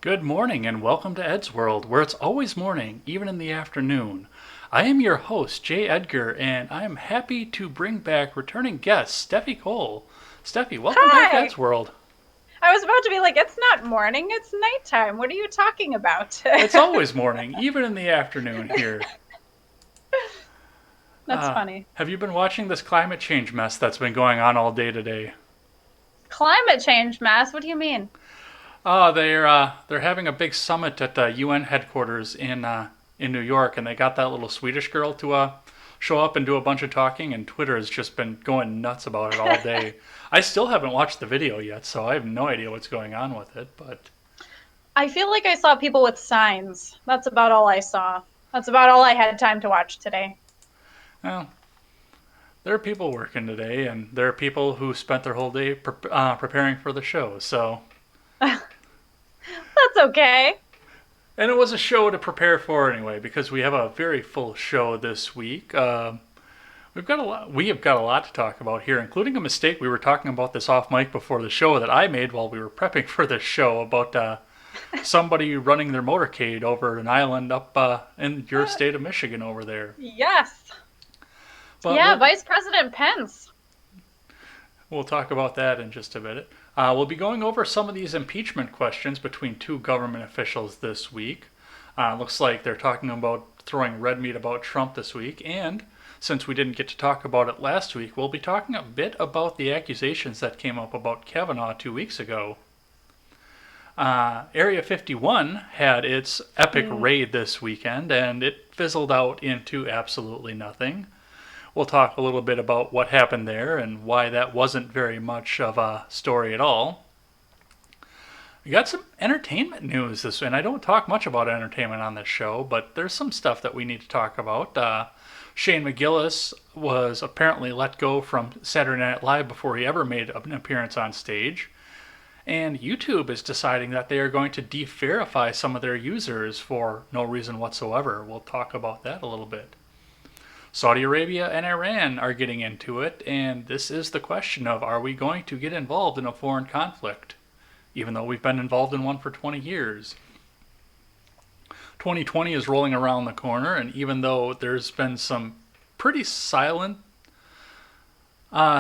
Good morning and welcome to Ed's World, where it's always morning, even in the afternoon. I am your host, Jay Edgar, and I am happy to bring back returning guest, Steffi Cole. Steffi, welcome back to Hi. Ed's World. I was about to be like, it's not morning, it's nighttime. What are you talking about? It's always morning, even in the afternoon here. That's funny. Have you been watching this climate change mess that's been going on all day today? Climate change mess? What do you mean? They're having a big summit at the UN headquarters in New York, and they got that little Swedish girl to show up and do a bunch of talking, and Twitter has just been going nuts about it all day. I still haven't watched the video yet, so I have no idea what's going on with it. But I feel like I saw people with signs. That's about all I saw. That's about all I had time to watch today. well, there are people working today, and there are people who spent their whole day preparing for the show. So, That's okay. and it was a show to prepare for anyway, because we have a very full show this week. We've got a lot. We have got a lot to talk about here, including a mistake we were talking about this off mic before the show that I made while we were prepping for this show about somebody running their motorcade over an island up in your state of Michigan over there. Yes. But Yeah, Vice President Pence. we'll talk about that in just a minute. We'll be going over some of these impeachment questions between two government officials this week. Looks like they're talking about throwing red meat about Trump this week, and since we didn't get to talk about it last week, we'll be talking a bit about the accusations that came up about Kavanaugh 2 weeks ago. Area 51 had its epic raid this weekend, and it fizzled out into absolutely nothing. We'll talk a little bit about what happened there and why that wasn't very much of a story at all. We got some entertainment news this week, and I don't talk much about entertainment on this show, but there's some stuff that we need to talk about. Shane McGillis was apparently let go from Saturday Night Live before he ever made an appearance on stage. And YouTube is deciding that they are going to de-verify some of their users for no reason whatsoever. We'll talk about that a little bit. Saudi Arabia and Iran are getting into it, and this is the question of, are we going to get involved in a foreign conflict, even though we've been involved in one for 20 years? 2020 is rolling around the corner, and even though there's been some pretty silent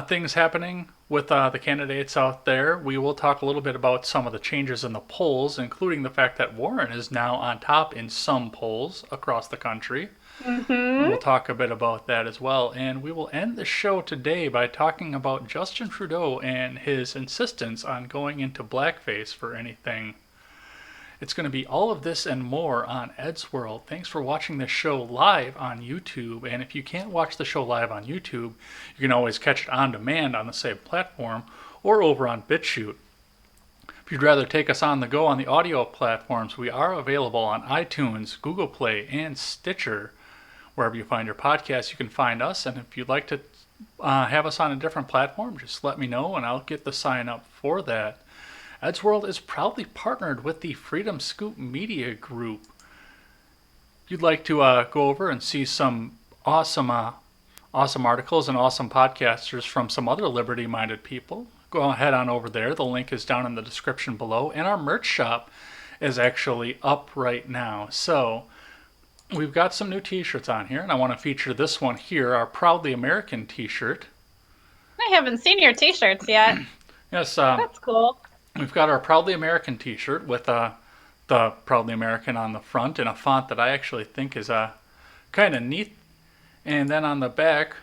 things happening with the candidates out there, we will talk a little bit about some of the changes in the polls, including the fact that Warren is now on top in some polls across the country. Mm-hmm. We'll talk a bit about that as well. And we will end the show today by talking about Justin Trudeau and his insistence on going into blackface for anything. It's going to be all of this and more on Ed's World. Thanks for watching this show live on YouTube. And if you can't watch the show live on YouTube, you can always catch it on demand on the same platform or over on BitChute. If you'd rather take us on the go on the audio platforms, we are available on iTunes, Google Play, and Stitcher. Wherever you find your podcasts, you can find us. And if you'd like to have us on a different platform, just let me know and I'll get the sign up for that. Ed's World is proudly partnered with the Freedom Scoop Media Group. If you'd like to go over and see some awesome articles and awesome podcasters from some other liberty-minded people, go ahead on over there. The link is down in the description below. And our merch shop is actually up right now. So we've got some new t-shirts on here, and I want to feature this one here, our Proudly American t-shirt. I haven't seen your t-shirts yet. Yes, That's cool. we've got our Proudly American t-shirt with the Proudly American on the front in a font that I actually think is kind of neat. And then on the back,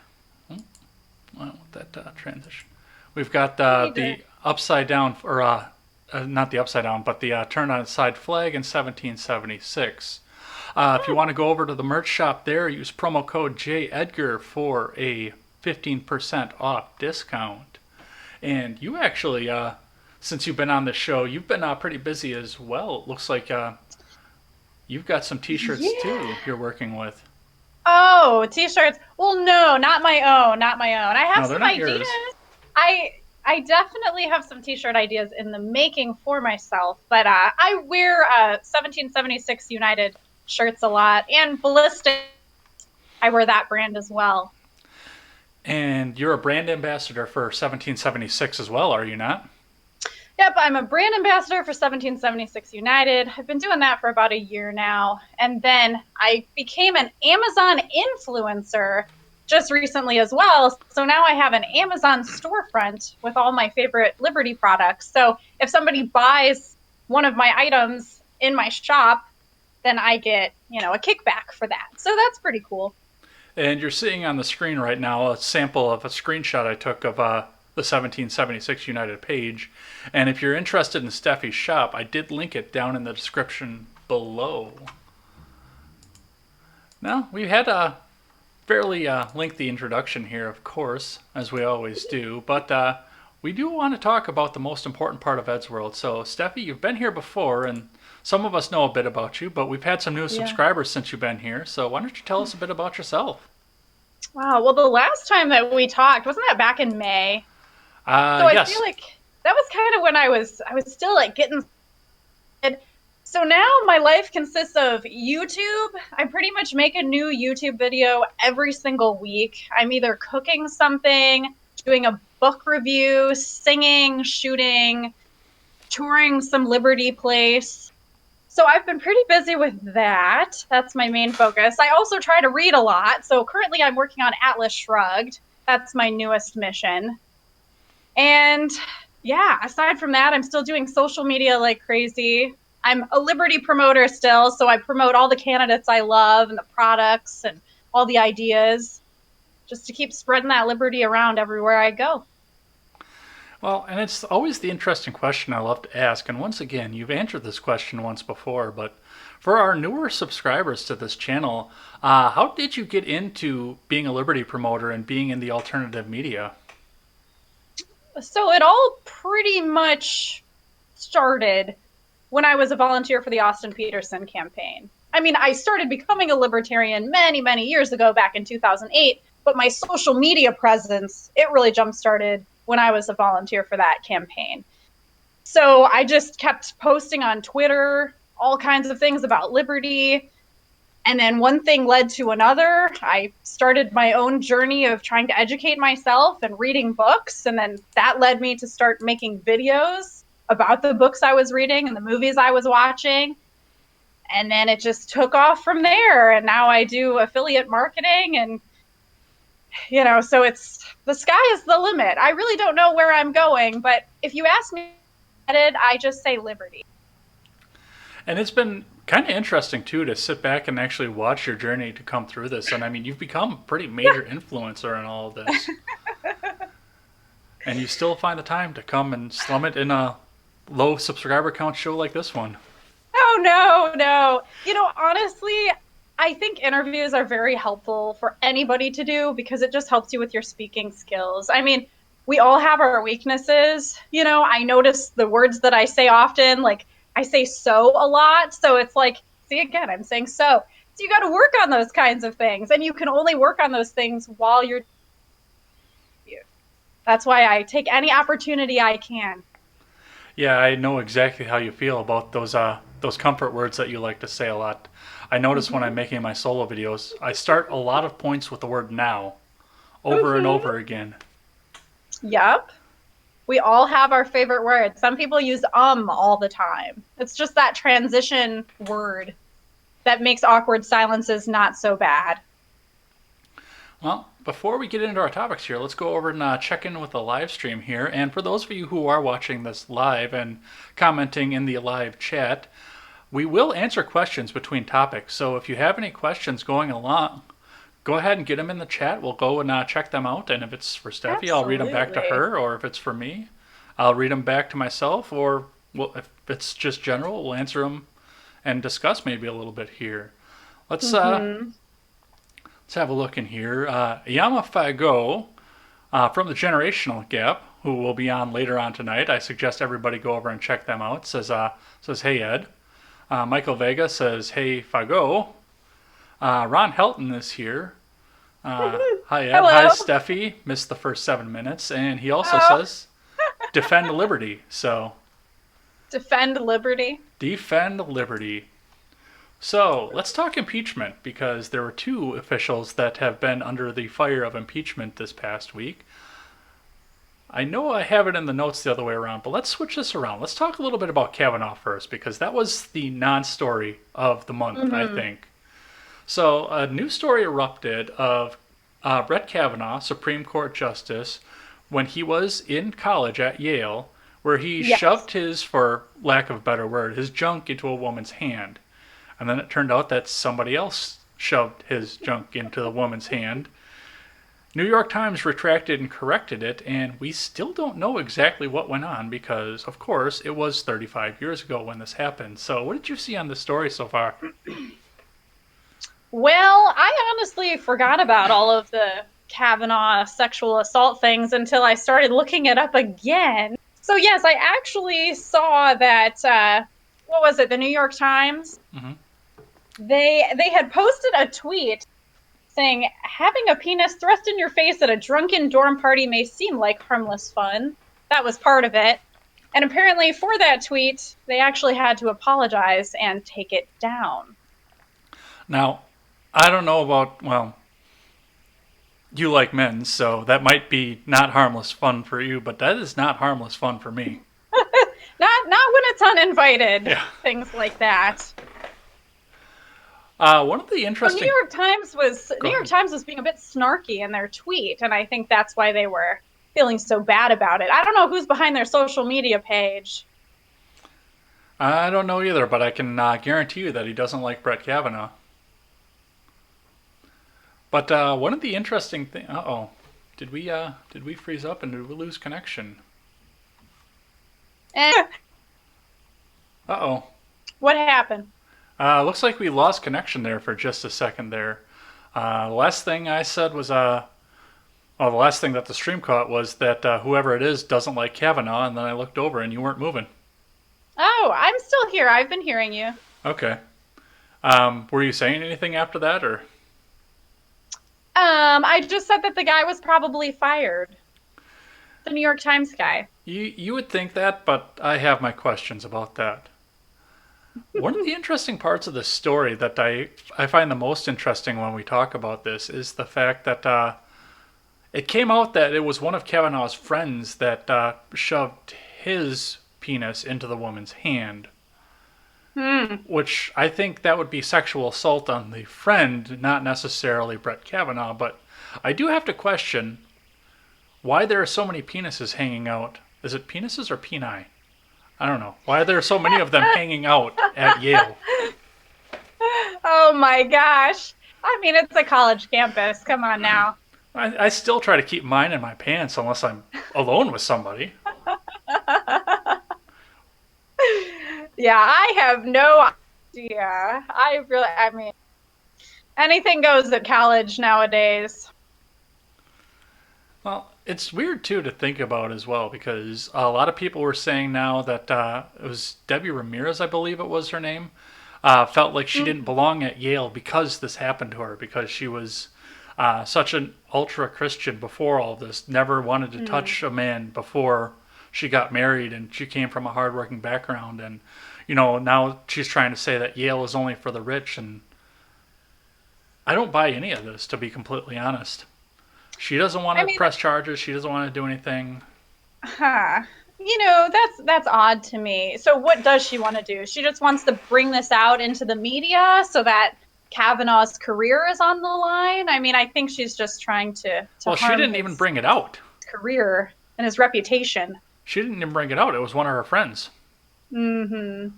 that transition, we've got the upside down, or not the upside down, but the turned on its side flag in 1776. If you want to go over to the merch shop there, use promo code JEdgar for a 15% off discount. And you actually, since you've been on the show, you've been pretty busy as well. It looks like you've got some t-shirts too you're working with. Oh, t-shirts. Well, no, not my own, not my own. I have No, they're some not ideas. yours. I definitely have some t-shirt ideas in the making for myself, but I wear 1776 United shirts a lot, and Ballistic. I wear that brand as well. And you're a brand ambassador for 1776 as well, are you not? Yep, I'm a brand ambassador for 1776 United. I've been doing that for about a year now. And then I became an Amazon influencer just recently as well. So now I have an Amazon storefront with all my favorite Liberty products. So if somebody buys one of my items in my shop, then I get, a kickback for that. So that's pretty cool. And you're seeing on the screen right now a sample of a screenshot I took of the 1776 United page. And if you're interested in Steffi's shop, I did link it down in the description below. Now, we had a fairly lengthy introduction here, of course, as we always do, but we do want to talk about the most important part of Ed's World. So, Steffi, you've been here before, and some of us know a bit about you, but we've had some new Yeah. subscribers since you've been here. So, why don't you tell us a bit about yourself? Wow. Well, the last time that we talked, wasn't that back in May? So I feel Yes. like that was kind of when I was still like getting. So now my life consists of YouTube. I pretty much make a new YouTube video every single week. I'm either cooking something, doing a book review, singing, shooting, touring some Liberty place. So I've been pretty busy with that. That's my main focus. I also try to read a lot. So currently I'm working on Atlas Shrugged. That's my newest mission. And yeah, aside from that, I'm still doing social media like crazy. I'm a Liberty promoter still, so I promote all the candidates I love and the products and all the ideas just to keep spreading that Liberty around everywhere I go. Well, and it's always the interesting question I love to ask. And once again, you've answered this question once before, but for our newer subscribers to this channel, how did you get into being a Liberty promoter and being in the alternative media? So it all pretty much started when I was a volunteer for the Austin Peterson campaign. I mean, I started becoming a libertarian many, many years ago, back in 2008, but my social media presence, it really jump started when I was a volunteer for that campaign. So I just kept posting on Twitter all kinds of things about liberty. And then one thing led to another. I started my own journey of trying to educate myself and reading books. And then that led me to start making videos about the books I was reading and the movies I was watching. And then it just took off from there. And now I do affiliate marketing and so it's the sky is the limit. I really don't know where I'm going, but if you ask me, I just say liberty. And it's been kind of interesting too to sit back and actually watch your journey to come through this. And I mean, you've become a pretty major influencer in all of this, and you still find the time to come and slum it in a low subscriber count show like this one. Oh, no, no. Honestly, I think interviews are very helpful for anybody to do because it just helps you with your speaking skills. I mean, we all have our weaknesses. I notice the words that I say often, like I say so a lot. So it's like, see, again, I'm saying so. So you got to work on those kinds of things. And you can only work on those things while you're. That's why I take any opportunity I can. Yeah, I know exactly how you feel about those comfort words that you like to say a lot. I notice when I'm Mm-hmm. making my solo videos, I start a lot of points with the word now over and Mm-hmm. over again. Yep. We all have our favorite words. Some people use all the time. It's just that transition word that makes awkward silences not so bad. Well, before we get into our topics here, let's go over and check in with the live stream here. And for those of you who are watching this live and commenting in the live chat, we will answer questions between topics. So if you have any questions going along, go ahead and get them in the chat. We'll go and check them out. And if it's for Steffi, I'll read them back to Absolutely. her. Or if it's for me, I'll read them back to myself. Or well, if it's just general, we'll answer them and discuss maybe a little bit here. Let's uh, Mm-hmm. let's have a look in here. Yama Fago from the Generational Gap, who will be on later on tonight. I suggest everybody go over and check them out. Says hey Ed. Michael Vega says hey Fago. Ron Helton is here. Hi Ed. Hi Hello. Steffi. Missed the first 7 minutes, and he also Oh, says defend liberty. So defend liberty. defend liberty. So let's talk impeachment because there were two officials that have been under the fire of impeachment this past week. I know I have it in the notes the other way around, but let's switch this around. Let's talk a little bit about Kavanaugh first, because that was the non story of the month, I Mm-hmm. think. So, a new story erupted of Brett Kavanaugh, Supreme Court Justice, when he was in college at Yale, where he Yes. shoved his, for lack of a better word, his junk into a woman's hand. And then it turned out that somebody else shoved his junk into the woman's hand. New York Times retracted and corrected it, and we still don't know exactly what went on because, of course, it was 35 years ago when this happened. So, what did you see on this story so far? Well, I honestly forgot about all of the Kavanaugh sexual assault things until I started looking it up again. So yes, I actually saw that. What was it? The New York Times. Mm-hmm. They had posted a tweet saying having a penis thrust in your face at a drunken dorm party may seem like harmless fun. That was part of it. And apparently, for that tweet, they actually had to apologize and take it down. Now, I don't know about, well, you like men, so that might be not harmless fun for you, but that is not harmless fun for me. Not when it's uninvited, Yeah. things like that. One of the So interesting. Go New York ahead. Times was being a bit snarky in their tweet, and I think that's why they were feeling so bad about it. I don't know who's behind their social media page. I don't know either, but I can guarantee you that he doesn't like Brett Kavanaugh. But one of the interesting things. Uh oh. Did we freeze up and did we lose connection? And Uh oh. what happened? Looks like we lost connection there for just a second there. The last thing I said was the last thing that the stream caught was that whoever it is doesn't like Kavanaugh, and then I looked over and you weren't moving. Oh, I'm still here. I've been hearing you. Okay. Were you saying anything after that, or I just said that the guy was probably fired. The New York Times guy. you would think that, but I have my questions about that. One of the interesting parts of this story that I find the most interesting when we talk about this is the fact that it came out that it was one of Kavanaugh's friends that shoved his penis into the woman's hand, Hmm. which I think that would be sexual assault on the friend, not necessarily Brett Kavanaugh. But I do have to question why there are so many penises hanging out. Is it penises or peni? I don't know. Why are there so many of them hanging out at Yale? Oh my gosh. I mean, it's a college campus. Come on now. I still try to keep mine in my pants unless I'm alone with somebody. Yeah, I have no idea. I mean, anything goes at college nowadays. Well, it's weird too to think about as well because a lot of people were saying now that it was Debbie Ramirez, I believe it was her name, felt like she didn't Mm, belong at Yale because this happened to her because she was such an ultra Christian before all this, never wanted to mm. touch a man before she got married, and she came from a hardworking background, and now she's trying to say that Yale is only for the rich, and I don't buy any of this to be completely honest. She doesn't want I to mean, press charges. She doesn't want to do anything. huh. That's odd to me. So what does she want to do? She just wants to bring this out into the media so that Kavanaugh's career is on the line. I mean, I think she's just trying to Well, she harm didn't even his bring it out. career and his reputation. She didn't even bring it out. It was one of her friends. Hmm.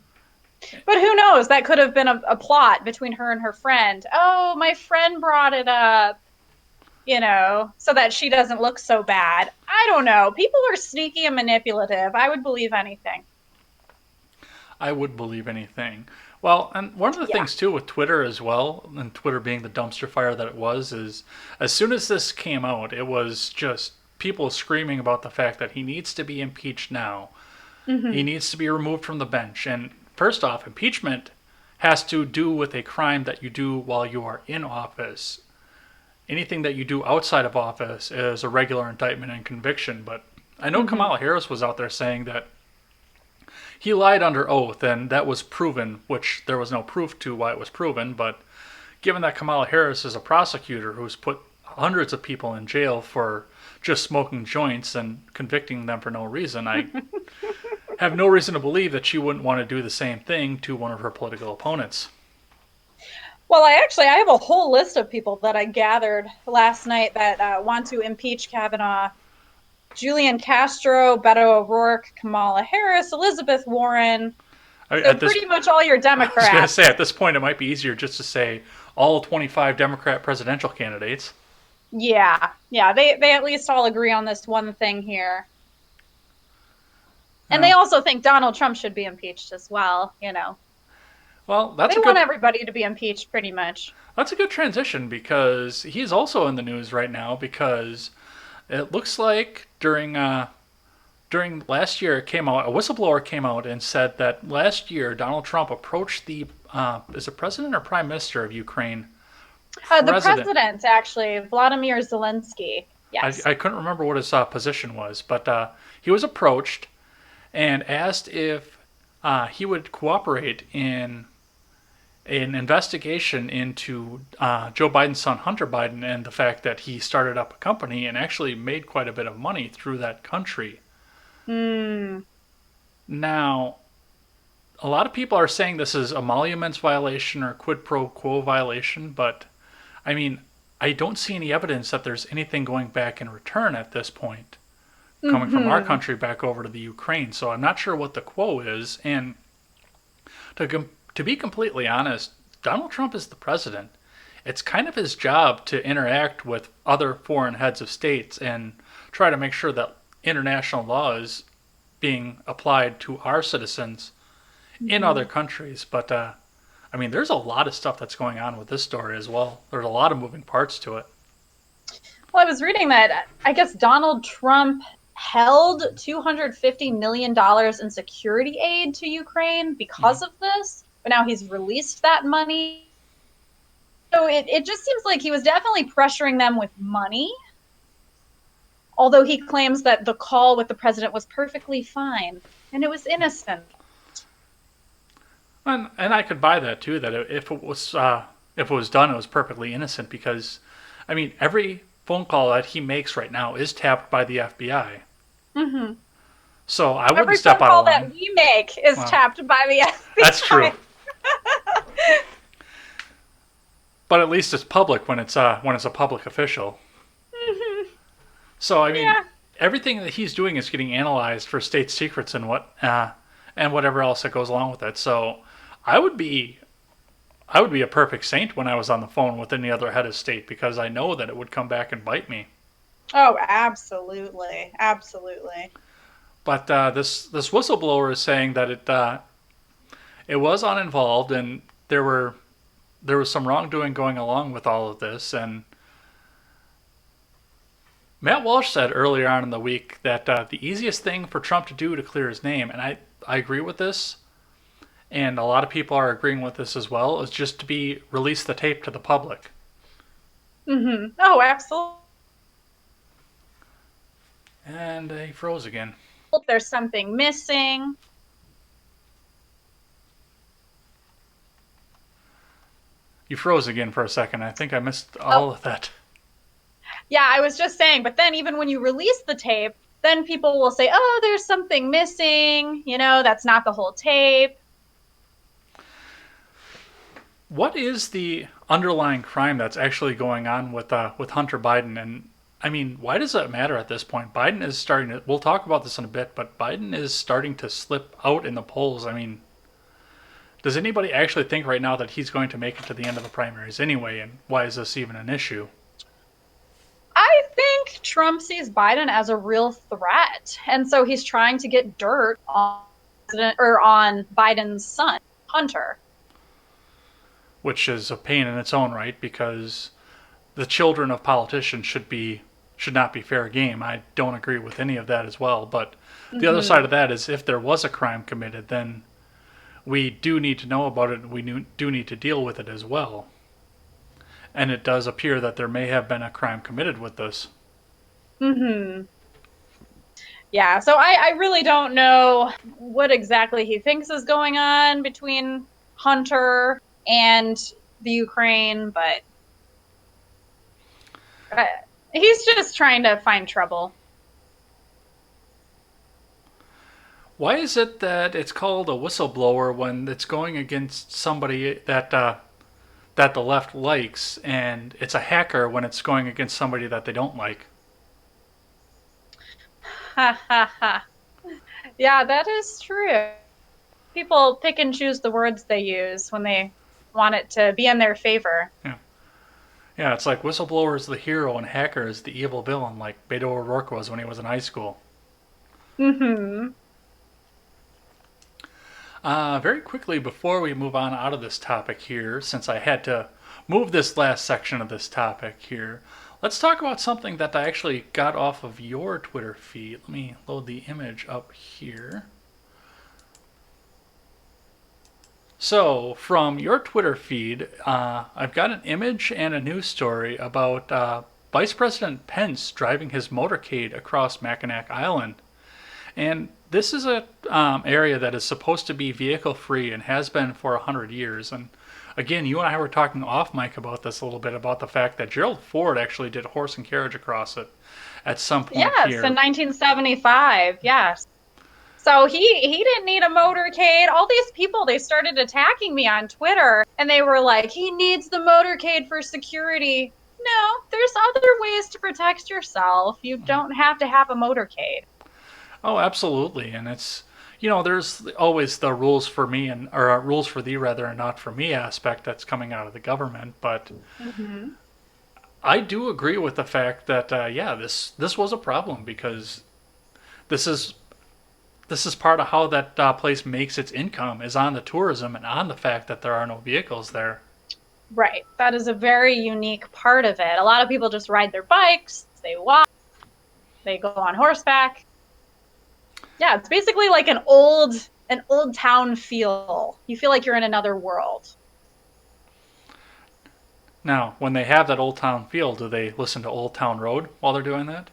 But who knows? That could have been a plot between her and her friend. Oh, my friend brought it up, so that she doesn't look so bad. I don't know. People are sneaky and manipulative. I would believe anything. I would believe anything. Well, and one of the Yeah. things too with Twitter as well, and Twitter being the dumpster fire that it was, is as soon as this came out, it was just people screaming about the fact that he needs to be impeached now. He Hmm. needs to be removed from the bench. And first off, impeachment has to do with a crime that you do while you are in office. Anything that you do outside of office is a regular indictment and conviction. But I know Hmm. Kamala Harris was out there saying that he lied under oath, and that was proven, which there was no proof to why it was proven. But given that Kamala Harris is a prosecutor who's put hundreds of people in jail for just smoking joints and convicting them for no reason, I have no reason to believe that she wouldn't want to do the same thing to one of her political opponents. Well, I have a whole list of people that I gathered last night that want to impeach Kavanaugh. Julian Castro, Beto O'Rourke, Kamala Harris, Elizabeth Warren. So At this, pretty much all your I was going to say, Democrats. at this point, it might be easier just to say all 25 Democrat presidential candidates. Yeah, yeah, they at least all agree on this one thing here. And they Well, also think Donald Trump should be impeached as well, you know. well, They want everybody to be impeached pretty much. that's a good transition because he's also in the news right now because it looks like during last year it came out a whistleblower came out and said that last year Donald Trump approached the is it president or prime minister of Ukraine The president. president, actually, Vladimir Zelensky. Yes. I couldn't remember what his position was, but he was approached and asked if he would cooperate in an investigation into Joe Biden's son Hunter Biden and the fact that he started up a company and actually made quite a bit of money through that country. Hmm. Now, a lot of people are saying this is emoluments violation or quid pro quo violation, but I mean, I don't see any evidence that there's anything going back in return at this point, coming from our Mm-hmm. country back over to the Ukraine. So I'm not sure what the quo is. And to be completely honest, Donald Trump is the president. It's kind of his job to interact with other foreign heads of states and try to make sure that international law is being applied to our citizens in other Mm-hmm. countries. But I mean, there's a lot of stuff that's going on with this story as well. There's a lot of moving parts to it. Well, I was reading that I guess Donald Trump held $250 million in security aid to Ukraine Mm-hmm. because of this, but now he's released that money. So it just seems like he was definitely pressuring them with money, although he claims that the call with the president was perfectly fine and it was innocent. And I could buy that too. That if it was done, it was perfectly innocent because, I mean, every phone call that he makes right now is tapped by the FBI. Mm-hmm. So I wouldn't Every step phone out call of that line. we make is Well, tapped by the that's true. FBI. But at least it's public when it's a public official. So I mean, Yeah. everything that he's doing is getting analyzed for state secrets and whatever else that goes along with it. So I would be I would be a perfect saint when I was on the phone with any other head of state because I know that it would come back and bite me. Oh, absolutely. Absolutely. But this whistleblower is saying that it was uninvolved and there was some wrongdoing going along with all of this. And Matt Walsh said earlier on in the week that the easiest thing for Trump to do to clear his name, and I agree with this, and a lot of people are agreeing with this as well, is just to be release the tape to the public. Mm-hmm. Oh, absolutely. And he froze again. There's something missing. You froze again for a second. I think I missed Oh, all of that. yeah, I was just saying, but then even when you release the tape, then people will say, oh, there's something missing. You know, that's not the whole tape. What is the underlying crime that's actually going on with Hunter Biden? And I mean, why does that matter at this point? Biden is starting to. We'll talk about this in a bit, but Biden is starting to slip out in the polls. I mean, does anybody actually think right now that he's going to make it to the end of the primaries anyway? And why is this even an issue? I think Trump sees Biden as a real threat. And so he's trying to get dirt on on Biden's son, Hunter. Which is a pain in its own right because the children of politicians should not be fair game. I don't agree with any of that as well. But the other Mm-hmm. side of that is if there was a crime committed, then we do need to know about it and we do need to deal with it as well. And it does appear that there may have been a crime committed with this. Mm-hmm. Yeah, so I really don't know what exactly he thinks is going on between Hunter and the Ukraine, but uh, He's just trying to find trouble. Why is it that it's called a whistleblower when it's going against somebody that the left likes, and it's a hacker when it's going against somebody that they don't like? Ha ha ha. Yeah, that is true. People pick and choose the words they use when they want it to be in their favor. Yeah, yeah. It's like whistleblower is the hero and hacker is the evil villain, like Beto O'Rourke was when he was in high school. Hmm. Very quickly before we move on out of this topic here, since I had to move this last section of this topic here, let's talk about something that I actually got off of your Twitter feed. Let me load the image up here. So, from your Twitter feed, I've got an image and a news story about Vice President Pence driving his motorcade across Mackinac Island. And this is a area that is supposed to be vehicle free and has been for 100 years. And again, you and I were talking off mic about this a little bit about the fact that Gerald Ford actually did horse and carriage across it at some point Yes, here. in 1975. Yes. So he didn't need a motorcade. All these people, they started attacking me on Twitter and they were like, he needs the motorcade for security. No, there's other ways to protect yourself. You don't have to have a motorcade. Oh, absolutely. And it's, there's always the rules for me and, or rules for thee rather, and not for me aspect that's coming out of the government. But Hmm. I do agree with the fact that, yeah, this was a problem because this is this is part of how that place makes its income is on the tourism and on the fact that there are no vehicles there. Right. That is a very unique part of it. A lot of people just ride their bikes, they walk, they go on horseback. Yeah, it's basically like an old town feel. You feel like you're in another world. Now, when they have that Old Town feel, do they listen to Old Town Road while they're doing that?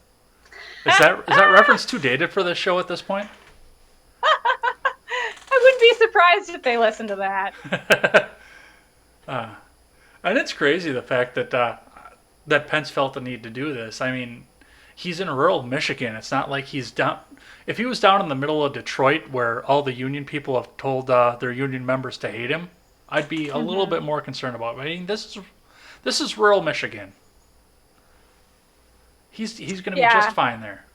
Is that reference too dated for this show at this point? I wouldn't be surprised if they listened to that. And it's crazy the fact that Pence felt the need to do this. I mean, he's in rural Michigan. It's not like he's down. If he was down in the middle of Detroit, where all the union people have told their union members to hate him, I'd be a little Hmm. bit more concerned about it. I mean, this is rural Michigan. He's going to be just Yeah. fine there.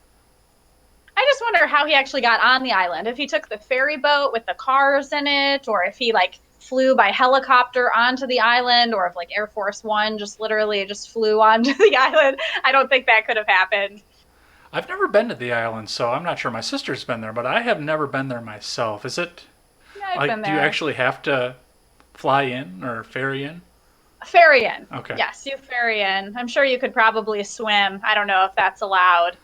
I just wonder how he actually got on the island. If he took the ferry boat with the cars in it, or if he like flew by helicopter onto the island, or if like Air Force One just literally just flew onto the island. I don't think that could have happened. I've never been to the island, so I'm not sure. My sister's been there, but I have never been there myself. Is it Yeah, I've been like, do you there. actually have to fly in or ferry in? Ferry in. Okay. Yes, you ferry in. I'm sure you could probably swim. I don't know if that's allowed.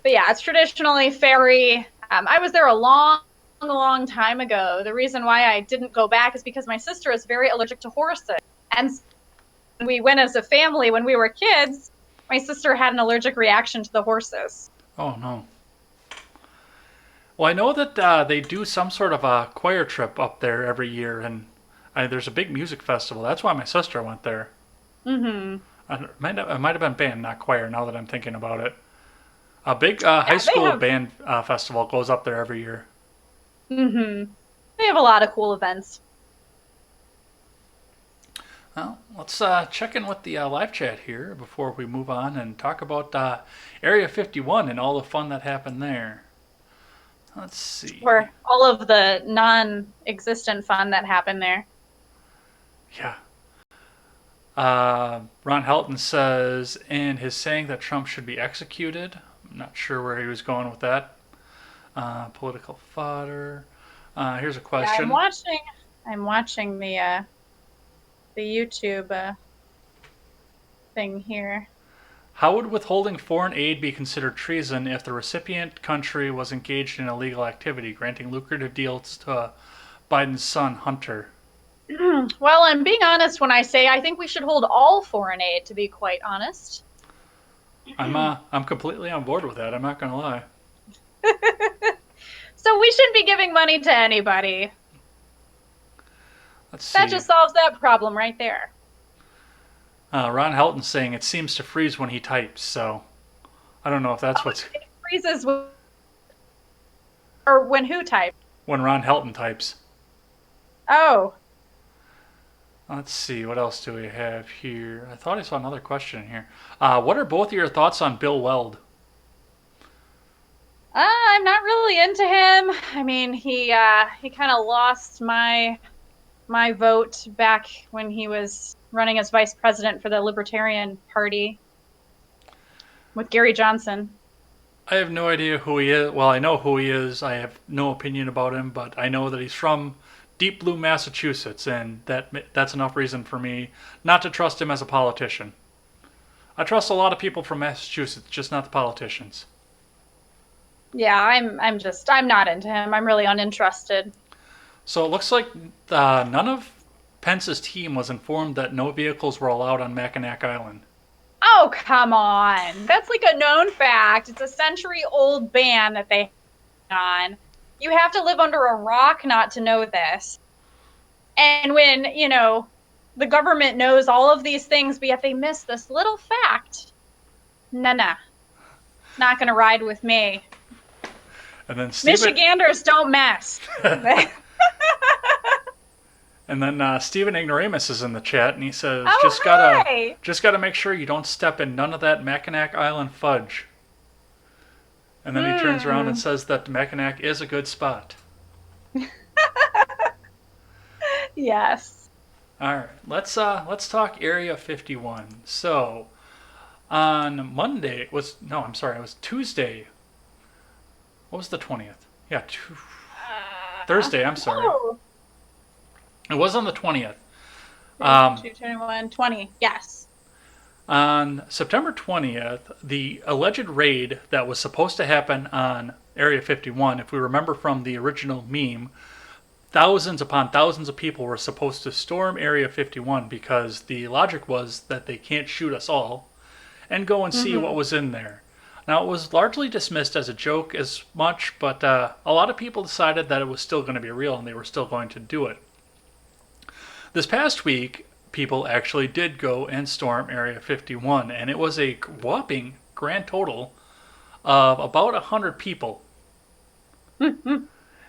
But yeah, it's traditionally ferry. I was there a long time ago. The reason why I didn't go back is because my sister is very allergic to horses. And we went as a family when we were kids. My sister had an allergic reaction to the horses. Oh no. Well, I know that they do some sort of a choir trip up there every year, and there's a big music festival. That's why my sister went there. Hmm. It might have been band, not choir. Now that I'm thinking about it, a big high Yeah, they school have. band festival goes up there every year. Hmm. They have a lot of cool events. Well, let's check in with the live chat here before we move on and talk about Area 51 and all the fun that happened there. Let's see. For all of the non-existent fun that happened there. Yeah. Ron Helton says, and his saying that Trump should be executed. I'm not sure where he was going with that. Political fodder. Here's a Yeah, I'm question. watching. I'm watching the YouTube thing here. How would withholding foreign aid be considered treason if the recipient country was engaged in illegal activity, granting lucrative deals to Biden's son, Hunter? Well, I'm being honest when I say I think we should hold all foreign aid, to be quite honest. I'm completely on board with that. I'm not gonna lie. So we shouldn't be giving money to anybody. Let's That see. just solves that problem right there. Ron Helton's saying it seems to freeze when he types, so I don't know if that's Oh, what's it freezes or when who types? when Ron Helton types. Oh, Let's see, what else do we have here? I thought I saw another question here. What are both of your thoughts on Bill Weld? I'm not really into him. I mean, he kind of lost my vote back when he was running as vice president for the Libertarian Party with Gary Johnson. I have no idea who he is. Well, I know who he is. I have no opinion about him, but I know that he's from Deep Blue, Massachusetts, and that's enough reason for me not to trust him as a politician. I trust a lot of people from Massachusetts, just not the politicians. Yeah, I'm not into him. I'm really uninterested. So it looks like none of Pence's team was informed that no vehicles were allowed on Mackinac Island. Oh, come on. That's like a known fact. It's a century old ban that they on. You have to live under a rock not to know this. And when, the government knows all of these things, but yet they miss this little fact. Nah. It's not going to ride with me. And then Michiganders don't mess. and then Stephen Ignoramus is in the chat, and he says, Oh, hi. just gotta make sure you don't step in none of that Mackinac Island fudge." And then he turns around and says that Mackinac is a good spot. Yes. All right, let's talk Area 51. So on Monday it was no, I'm sorry, it was Tuesday. What was the 20th? Yeah, Thursday. I'm sorry. Oh. It was on the 20th. 221, 20. Yes. On September 20th, the alleged raid that was supposed to happen on Area 51, if we remember from the original meme, thousands upon thousands of people were supposed to storm Area 51 because the logic was that they can't shoot us all and go and see what was in there. Now, it was largely dismissed as a joke as much, but a lot of people decided that it was still going to be real and they were still going to do it. This past week, people actually did go and storm Area 51, and it was a whopping grand total of about 100 people.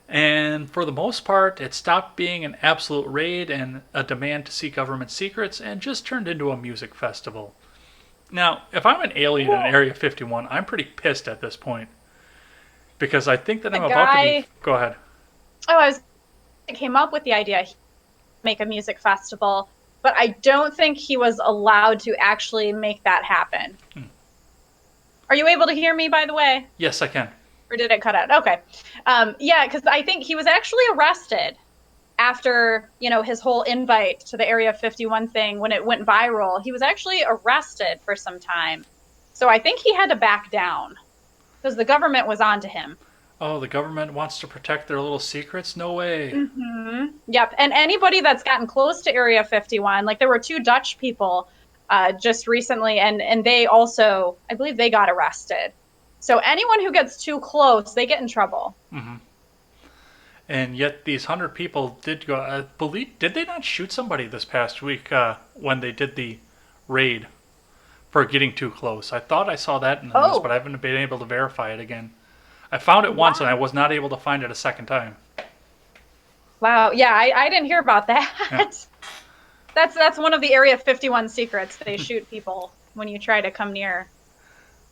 And for the most part, it stopped being an absolute raid and a demand to see government secrets and just turned into a music festival. Now, if I'm an alien in Area 51, I'm pretty pissed at this point. Because I think that I'm about to be... Go ahead. Oh, I came up with the idea make a music festival, but I don't think he was allowed to actually make that happen. Are you able to hear me, by the way? Yes, I can. Or did it cut out? Okay. Yeah, because I think he was actually arrested after, his whole invite to the Area 51 thing, when it went viral. He was actually arrested for some time. So I think he had to back down because the government was onto him. Oh, the government wants to protect their little secrets? No way. Mm-hmm. Yep. And anybody that's gotten close to Area 51, like there were 2 Dutch people just recently, and they also, I believe they got arrested. So anyone who gets too close, they get in trouble. Mm-hmm. And yet these 100 people did go, I believe, did they not shoot somebody this past week when they did the raid for getting too close? I thought I saw that in the news, but I haven't been able to verify it again. I found it once and I was not able to find it a second time. Wow. Yeah, I didn't hear about that. Yeah. That's one of the Area 51 secrets. They shoot people when you try to come near.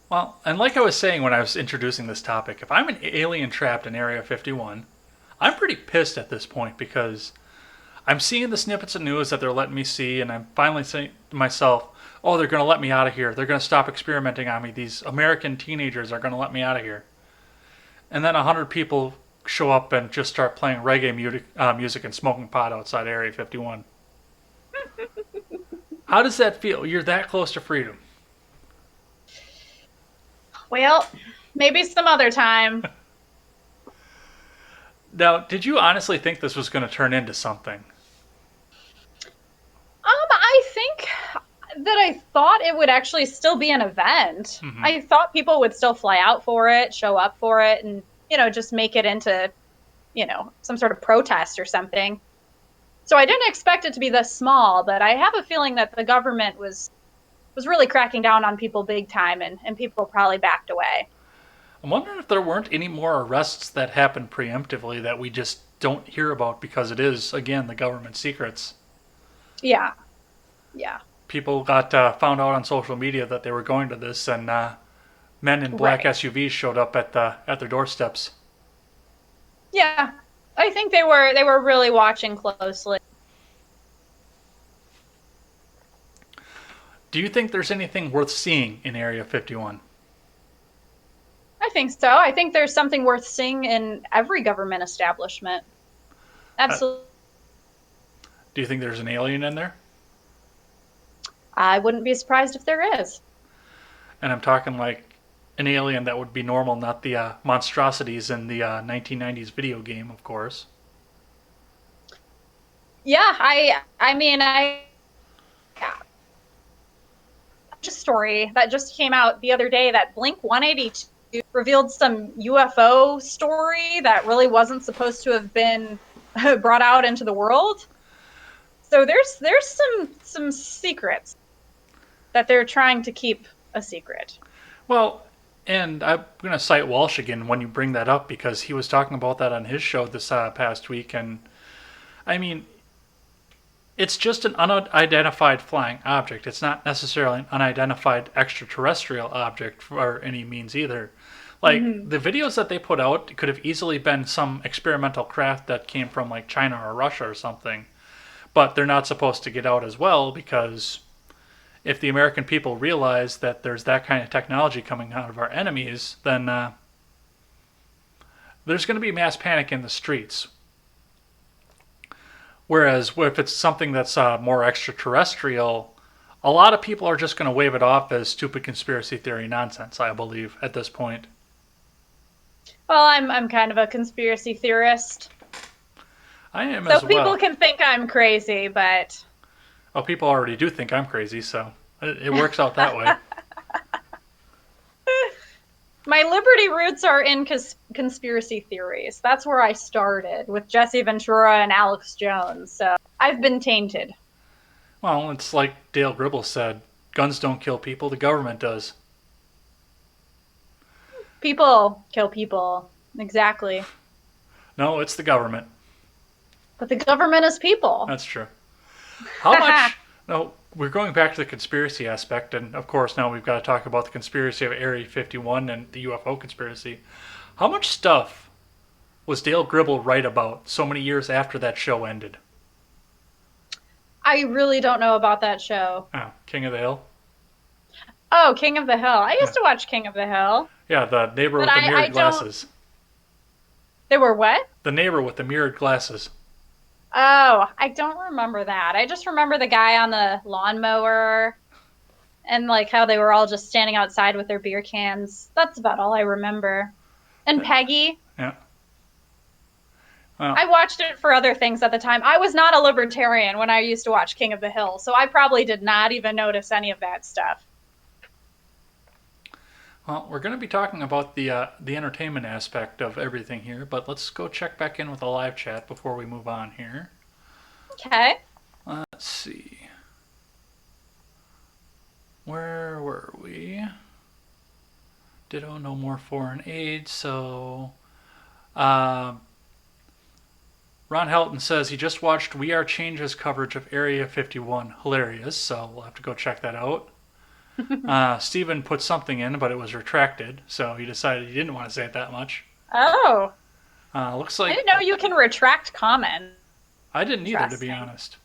Well, and like I was saying when I was introducing this topic, if I'm an alien trapped in Area 51, I'm pretty pissed at this point because I'm seeing the snippets of news that they're letting me see, and I'm finally saying to myself, oh, they're going to let me out of here. They're going to stop experimenting on me. These American teenagers are going to let me out of here. And then 100 people show up and just start playing reggae music and smoking pot outside Area 51. How does that feel? You're that close to freedom. Well, maybe some other time. Now, did you honestly think this was going to turn into something? I think that I thought it would actually still be an event. Mm-hmm. I thought people would still fly out for it, show up for it, and, just make it into, some sort of protest or something. So I didn't expect it to be this small, but I have a feeling that the government was was really cracking down on people big time, and people probably backed away. I'm wondering if there weren't any more arrests that happened preemptively that we just don't hear about because it is, again, the government secrets. Yeah, yeah, People got found out on social media that they were going to this, and men in black right. SUVs showed up at their doorsteps. Yeah, I think they were really watching closely. Do you think there's anything worth seeing in Area 51? I think so. I think there's something worth seeing in every government establishment. Uh, Absolutely. do you think there's an alien in there? I wouldn't be surprised if there is. And I'm talking like an alien that would be normal, not the monstrosities in the 1990s video game, of course. Yeah, I mean, I yeah, just story that just came out the other day that Blink 182 revealed some UFO story that really wasn't supposed to have been brought out into the world. So there's some secrets that they're trying to keep a secret. Well, and I'm going to cite Walsh again when you bring that up because he was talking about that on his show this past week. And I mean, it's just an unidentified flying object. It's not necessarily an unidentified extraterrestrial object for any means either. Like, Mm-hmm. the videos that they put out could have easily been some experimental craft that came from, like, China or Russia or something. But they're not supposed to get out as well because if the American people realize that there's that kind of technology coming out of our enemies, then there's going to be mass panic in the streets. Whereas if it's something that's more extraterrestrial, a lot of people are just going to wave it off as stupid conspiracy theory nonsense, I believe, at this point. Well, I'm kind of a conspiracy theorist, I am so as people well. can think I'm crazy, but Well, people already do think I'm crazy, so it works out that way. my liberty roots are in conspiracy theories. That's where I started with Jesse Ventura and Alex Jones. So I've been tainted. Well, it's like Dale Gribble said guns don't kill people, the government does. People kill people. Exactly. No, it's the government. But the government is people. That's true. How much? No, we're going back to the conspiracy aspect, and of course, now we've got to talk about the conspiracy of Area 51 and the UFO conspiracy. How much stuff was Dale Gribble right about so many years after that show ended? I really don't know about that show. Oh, King of the Hill? Oh, King of the Hill. I Yeah. used to watch King of the Hill, Yeah, the neighbor but with the I mirrored don't. glasses. They were what? The neighbor with the mirrored glasses. Oh, I don't remember that. I just remember the guy on the lawnmower and like how they were all just standing outside with their beer cans. That's about all I remember. And Peggy. Yeah. Well, I watched it for other things at the time. I was not a libertarian when I used to watch King of the Hill, so I probably did not even notice any of that stuff. well, we're going to be talking about the entertainment aspect of everything here, but let's go check back in with the live chat before we move on here. Okay. Let's see. Where were we? Ditto, no more foreign aid. So, uh, Ron Helton says he just watched We Are Change's coverage of Area 51. Hilarious. So we'll have to go check that out. Steven put something in, but it was retracted. So he decided he didn't want to say it that much. Oh, Looks I like didn't know you can retract comments. I didn't either, to be Interesting. honest.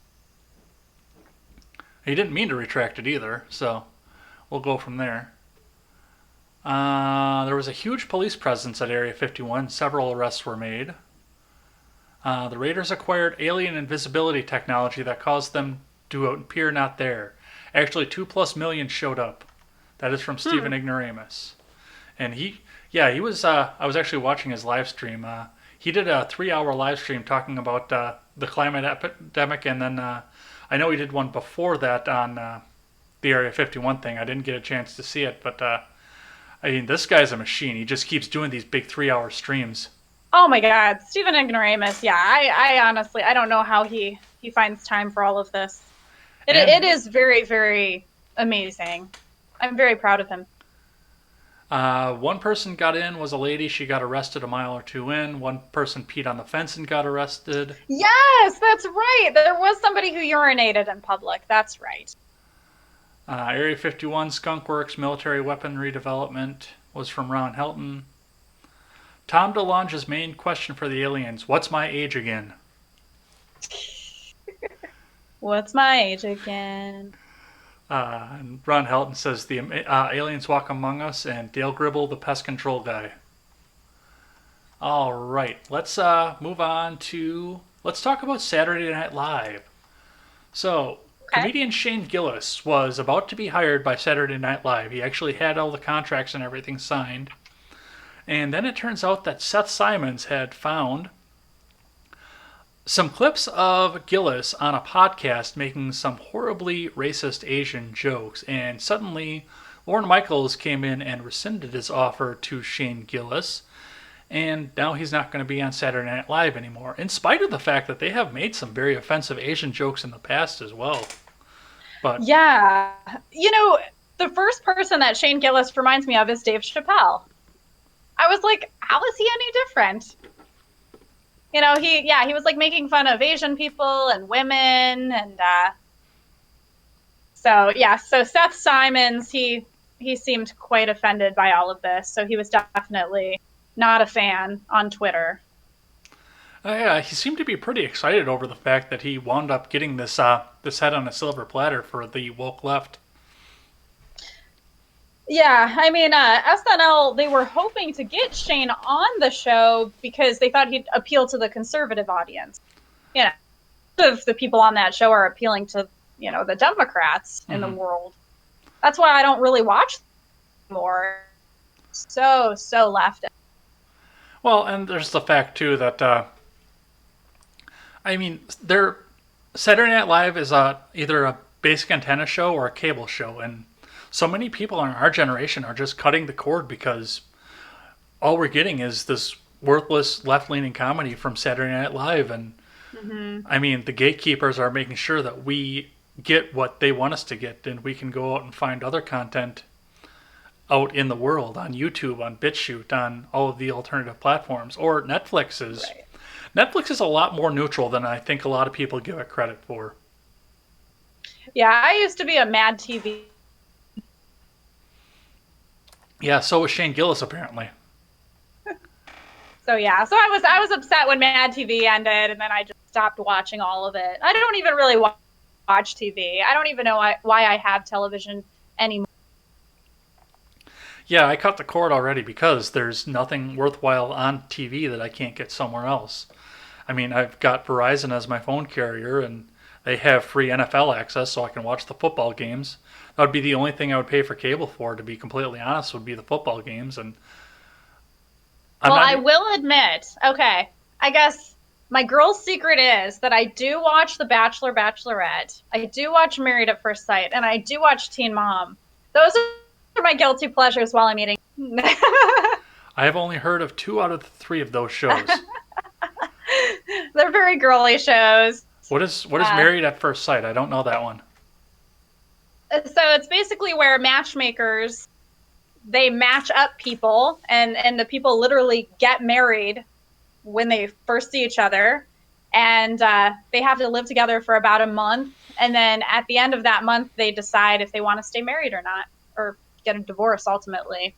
He didn't mean to retract it either. So we'll go from there. There was a huge police presence at Area 51. Several arrests were made. The raiders acquired alien invisibility technology that caused them to appear not there. Actually, 2+ million showed up. That is from Hmm. Stephen Ignoramus. And he was, I was actually watching his live stream. He did a 3-hour live stream talking about the climate epidemic, and then I know he did one before that on the Area 51 thing. I didn't get a chance to see it, but I mean, this guy's a machine. He just keeps doing these big 3-hour streams. Oh my God, Stephen Ignoramus. Yeah, I honestly I don't know how he finds time for all of this. It And is very very. amazing. I'm very proud of him. One person got in was a lady. She got arrested a mile or two in. One person peed on the fence and got arrested. Yes, that's right. There was somebody who urinated in public. That's right. Area 51 Skunk Works military weaponry development was from Ron Helton. Tom DeLonge's main question for the aliens: what's my age again? What's my age again? And Ron Helton says the aliens walk among us, and Dale Gribble, the pest control guy. All right, let's move on to let's talk about Saturday Night Live. So, Okay. comedian Shane Gillis was about to be hired by Saturday Night Live. He actually had all the contracts and everything signed. And then it turns out that Seth Simons had found some clips of Gillis on a podcast making some horribly racist Asian jokes. And suddenly, Lorne Michaels came in and rescinded his offer to Shane Gillis. And now he's not going to be on Saturday Night Live anymore, in spite of the fact that they have made some very offensive Asian jokes in the past as well. But Yeah. You know, the first person that Shane Gillis reminds me of is Dave Chappelle. I was like, how is he any different? You know, he was like making fun of Asian people and women and so yeah, so Seth Simons, he seemed quite offended by all of this. So he was definitely not a fan on Twitter. yeah, he seemed to be pretty excited over the fact that he wound up getting this head on a silver platter for the woke left. Yeah, I mean, SNL, they were hoping to get Shane on the show because they thought he'd appeal to the conservative audience. You know, of the people on that show are appealing to, you know, the Democrats in the Mm-hmm. world. That's why I don't really watch more. So left. Well, and there's the fact too that I mean, their Saturday Night Live is either a basic antenna show or a cable show, and so many people in our generation are just cutting the cord because all we're getting is this worthless left-leaning comedy from Saturday Night Live, and Mm-hmm. I mean, the gatekeepers are making sure that we get what they want us to get, and we can go out and find other content out in the world on YouTube, on BitChute, on all of the alternative platforms, or Right. Netflix is a lot more neutral than I think a lot of people give it credit for. Yeah, I used to be a Mad TV. Yeah, so was Shane Gillis apparently. So yeah, so I was upset when Mad TV ended, and then I just stopped watching all of it. I don't even really watch TV. I don't even know why I have television anymore. Yeah, I cut the cord already because there's nothing worthwhile on TV that I can't get somewhere else. I mean, I've got Verizon as my phone carrier, and they have free NFL access, so I can watch the football games. That would be the only thing I would pay for cable for, to be completely honest, would be the football games. And I'm Well, not. I will admit, okay, I guess my girl's secret is that I do watch The Bachelor, Bachelorette. I do watch Married at First Sight, and I do watch Teen Mom. Those are my guilty pleasures while I'm eating. I have only heard of 2 out of the 3 of those shows. They're very girly shows. What is Uh, Married at First Sight? I don't know that one. so it's basically where matchmakers they match up people, and the people literally get married when they first see each other, and they have to live together for about a month, and then at the end of that month they decide if they want to stay married or not, or get a divorce ultimately.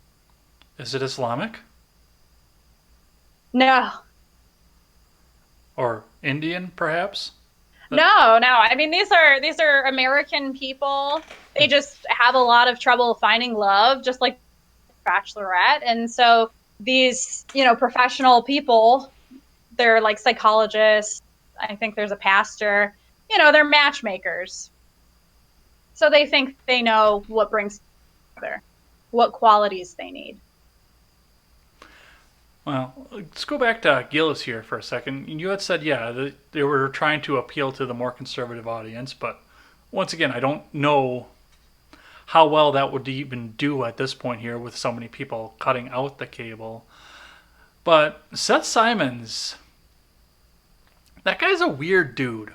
Is it Islamic No, or Indian, perhaps? no, I mean, these are American people. They just have a lot of trouble finding love, just like Bachelorette. And so these, you know, professional people, they're like psychologists. I think there's a pastor. You know, they're matchmakers. So they think they know what brings together, what qualities they need. Well, let's go back to Gillis here for a second. You had said, yeah, they were trying to appeal to the more conservative audience, but once again, I don't know how well that would even do at this point here with so many people cutting out the cable. But Seth Simons, that guy's a weird dude.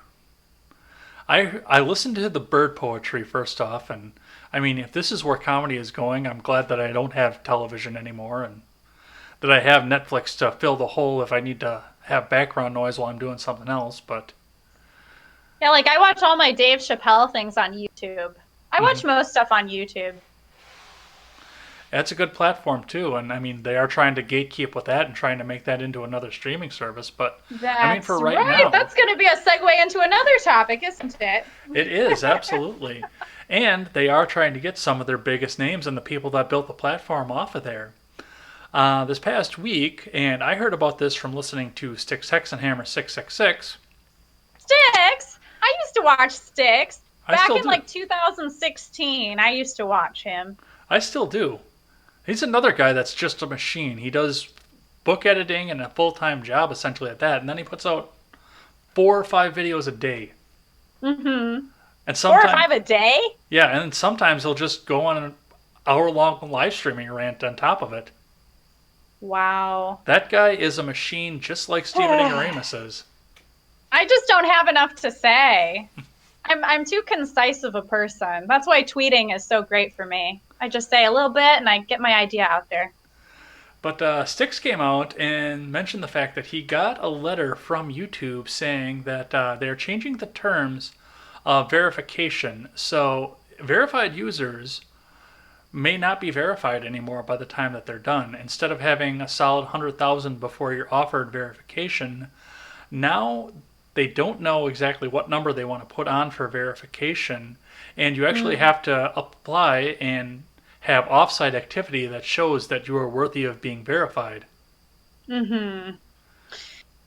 I listened to the bird poetry first off, and I mean, if this is where comedy is going, I'm glad that I don't have television anymore and that I have Netflix to fill the hole if I need to have background noise while I'm doing something else. But Yeah, like I watch all my Dave Chappelle things on YouTube. I mm-hmm. watch most stuff on YouTube. That's a good platform too. And I mean, they are trying to gatekeep with that and trying to make that into another streaming service. But I mean, for That's right right. now, That's going to be a segue into another topic, isn't it? it is absolutely. And they are trying to get some of their biggest names and the people that built the platform off of there. This past week, and I heard about this from listening to Sticks Hexenhammer 666. Sticks. I used to watch Sticks I back still in do. like 2016. I used to watch him. I still do. He's another guy that's just a machine. He does book editing and a full time job essentially at that, and then he puts out 4 or 5 videos a day. Mm-hmm. And 4 or 5 a day? yeah, and sometimes he'll just go on an hour long live streaming rant on top of it. Wow. That guy is a machine just like Steven Ignoramus is. I just don't have enough to say. I'm too concise of a person. That's why tweeting is so great for me. I just say a little bit and I get my idea out there. But Styx came out and mentioned the fact that he got a letter from YouTube saying that they're changing the terms of verification. So verified users may not be verified anymore by the time that they're done. Instead of having a solid 100,000 before you're offered verification, now they don't know exactly what number they want to put on for verification, and you actually have to apply and have offsite activity that shows that you are worthy of being verified. Mm-hmm.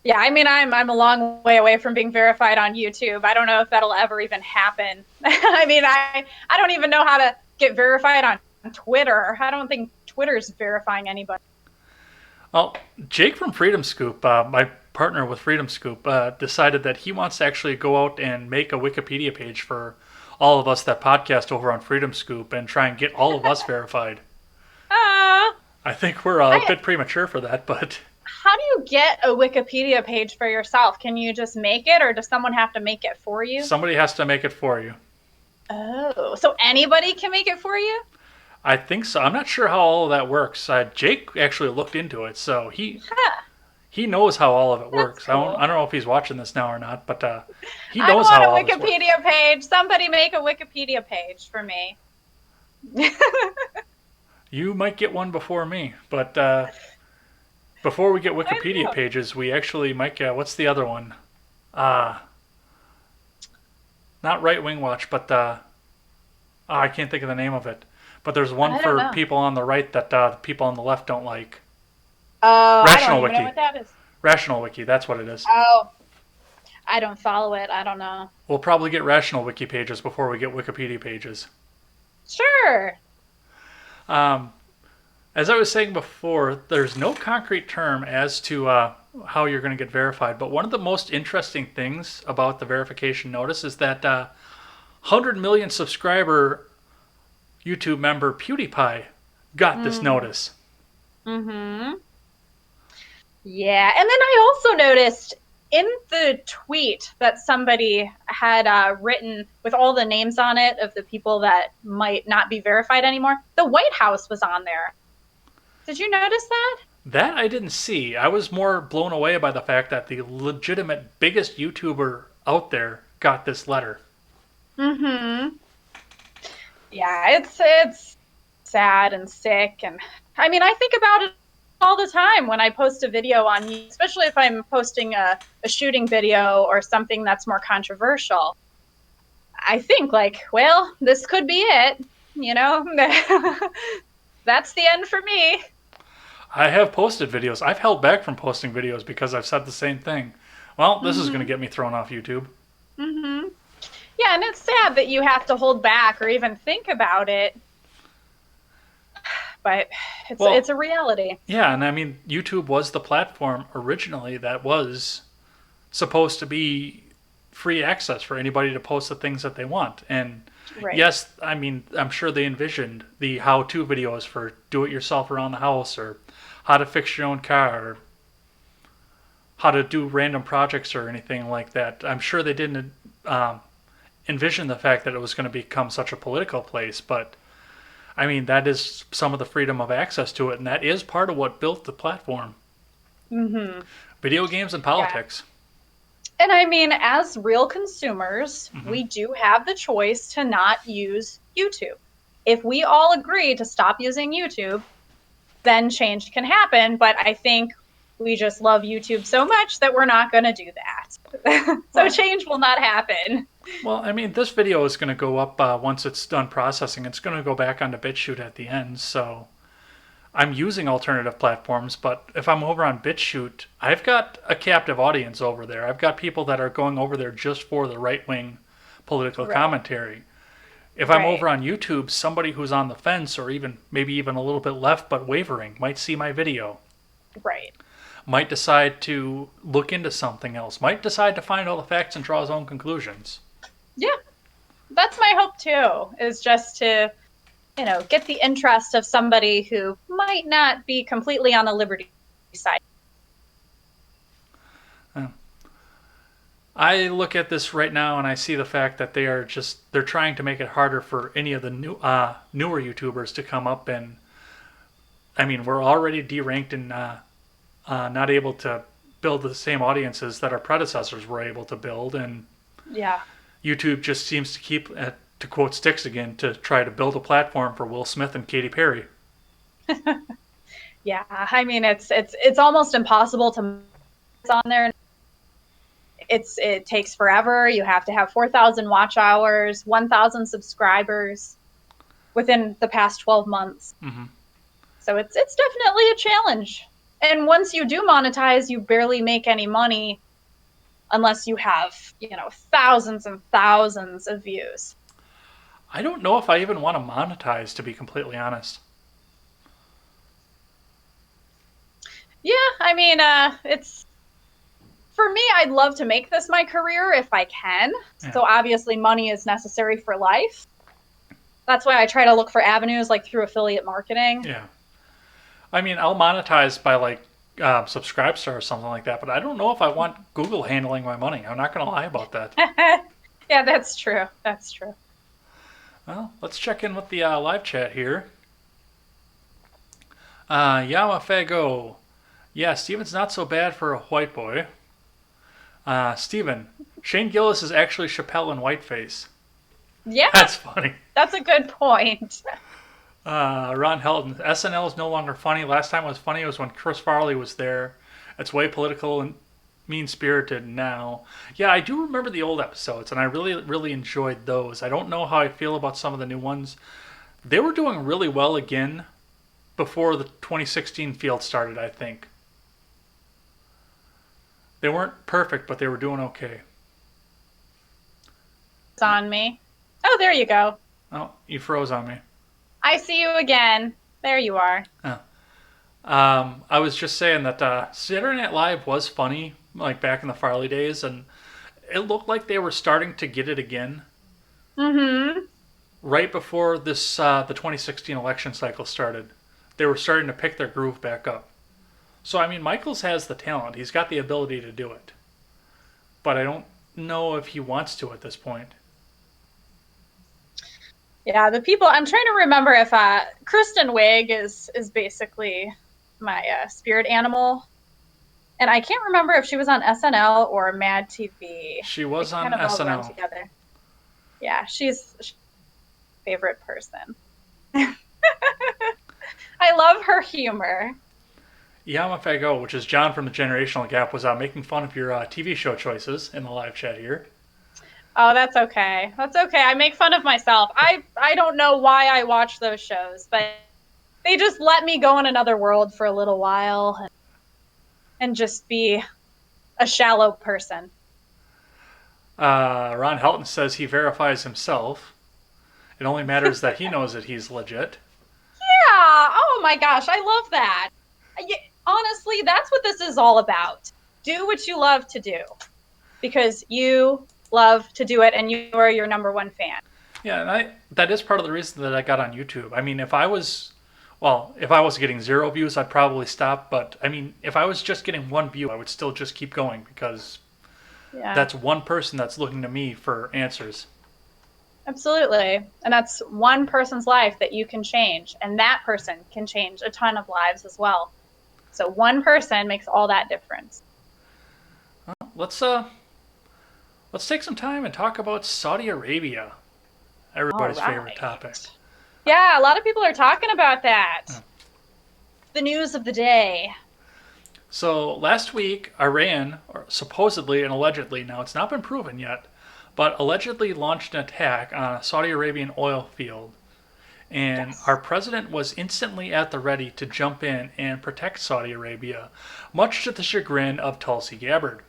Yeah, I mean, I'm a long way away from being verified on YouTube. I don't know if that'll ever even happen. I mean, I don't even know how to get verified on Twitter. I don't think Twitter's verifying anybody. Well, Jake from Freedom Scoop, my partner with Freedom Scoop, decided that he wants to actually go out and make a Wikipedia page for all of us that podcast over on Freedom Scoop and try and get all of us verified. Uh, I think we're a bit premature for that, but how do you get a Wikipedia page for yourself? Can you just make it, or does someone have to make it for you? somebody has to make it for you. Oh, so anybody can make it for you? I think so. I'm not sure how all of that works. Jake actually looked into it, so Huh, he knows how all of it that's works. cool. I don't know if he's watching this now or not, but he I knows want how a all this works. Wikipedia page. Somebody make a Wikipedia page for me. You might get one before me, but before we get I Wikipedia know. pages, we actually might get, what's the other one? Uh, Not Right Wing Watch, but I can't think of the name of it. But there's one I don't for know. people on the right that the people on the left don't like. Oh, I Rational don't even know Wiki. what that is. Rational Wiki, that's what it is. Oh, I don't follow it. I don't know. We'll probably get Rational Wiki pages before we get Wikipedia pages. Sure. Um, as I was saying before, there's no concrete term as to how you're going to get verified. But one of the most interesting things about the verification notice is that 100 million subscriber YouTube member PewDiePie got this notice. Mm-hmm. Yeah, and then I also noticed in the tweet that somebody had written with all the names on it of the people that might not be verified anymore, the White House was on there. Did you notice that? That I didn't see. I was more blown away by the fact that the legitimate biggest YouTuber out there got this letter. Mm-hmm. Yeah, it's sad and sick, and I mean, I think about it all the time when I post a video on YouTube, especially if I'm posting a shooting video or something that's more controversial. I think like, well, this could be it, you know? That's the end for me. I have posted videos. I've held back from posting videos because I've said the same thing. Well, this is going to get me thrown off YouTube. Mm-hmm. Yeah, and it's sad that you have to hold back or even think about it. But it's a reality. Yeah, and I mean, YouTube was the platform originally that was supposed to be free access for anybody to post the things that they want. And Right. yes, I mean, I'm sure they envisioned the how-to videos for do-it-yourself around the house, or how to fix your own car, or how to do random projects or anything like that. I'm sure they didn't envision the fact that it was going to become such a political place, but I mean, that is some of the freedom of access to it, and that is part of what built the platform. Hmm. Video games and Yeah. politics. And I mean, as real consumers, Hmm. we do have the choice to not use YouTube. If we all agree to stop using YouTube, then change can happen. But I think we just love YouTube so much that we're not going to do that. So Well, change will not happen. well, I mean, this video is going to go up once it's done processing. It's going to go back onto BitChute at the end, so I'm using alternative platforms, but if I'm over on BitChute, I've got a captive audience over there. I've got people that are going over there just for the right wing political Right. commentary. If I'm Right. over on YouTube, somebody who's on the fence or even maybe even a little bit left but wavering might see my video, Right. might decide to look into something else, might decide to find all the facts and draw his own conclusions. Yeah. That's my hope too, is just to, get the interest of somebody who might not be completely on the liberty side. Uh, I look at this right now and I see the fact that they're trying to make it harder for any of the newer YouTubers to come up, and I mean we're already deranked and not able to build the same audiences that our predecessors were able to build, and Yeah. YouTube just seems to keep, to quote Sticks again, to try to build a platform for Will Smith and Katy Perry. Yeah. I mean, it's almost impossible to on there. It takes forever. You have to have 4,000 watch hours, 1,000 subscribers within the past 12 months. Hmm. So it's definitely a challenge. And once you do monetize, you barely make any money unless you have, thousands and thousands of views. I don't know if I even want to monetize, to be completely honest. Yeah, I mean, it's for me, I'd love to make this my career if I can. Yeah, So obviously money is necessary for life. That's why I try to look for avenues like through affiliate marketing. yeah. I mean, I'll monetize by like Subscribestar or something like that, but I don't know if I want Google handling my money. I'm not going to lie about that. Yeah, that's true. That's true. Well, let's check in with the live chat here. Yamafago. Yeah, Steven's not so bad for a white boy. Steven, Shane Gillis is actually Chappelle in whiteface. Yeah, That's funny. that's a good point. Ron Helton, SNL is no longer funny. Last time it was funny was when Chris Farley was there. It's way political and mean spirited now. Yeah, I do remember the old episodes, and I really, really enjoyed those. I don't know how I feel about some of the new ones. They were doing really well again before the 2016 field started, I think. They weren't perfect, but they were doing okay. It's on me. Oh, there you go. Oh, you froze on me. I see you again. There you are. Oh. I was just saying that Saturday Night Live was funny, like back in the Farley days, and it looked like they were starting to get it again Mm-hmm. right before this the 2016 election cycle started. They were starting to pick their groove back up. So I mean, Michaels has the talent; he's got the ability to do it, but I don't know if he wants to at this point. Yeah, the people I'm trying to remember if Kristen Wiig is basically my spirit animal, and I can't remember if she was on SNL or Mad TV. She They was on kind of all run SNL. together. Yeah, she's my favorite person. I love her humor. Yamafago, which is John from the Generational Gap, was making fun of your TV show choices in the live chat here. Oh, that's okay. That's okay. I make fun of myself. I don't know why I watch those shows, but they just let me go in another world for a little while and just be a shallow person. Ron Helton says he verifies himself. It only matters that he knows that he's legit. Yeah. Oh my gosh, I love that. Honestly, that's what this is all about. Do what you love to do because you love to do it and you are your number one fan. Yeah, and that is part of the reason that I got on YouTube. I mean, if I was getting 0 views, I'd probably stop. But I mean, if I was just getting 1 view, I would still just keep going because Yeah. that's one person that's looking to me for answers. Absolutely. And that's one person's life that you can change. And that person can change a ton of lives as well. So one person makes all that difference. Let's let's take some time and talk about Saudi Arabia, All everybody's favorite right. topic. Yeah, a lot of people are talking about that. Yeah. The news of the day. So last week, Iran, or supposedly and allegedly, now it's not been proven yet, but allegedly launched an attack on a Saudi Arabian oil field. And our Yes. president was instantly at the ready to jump in and protect Saudi Arabia, much to the chagrin of Tulsi Gabbard.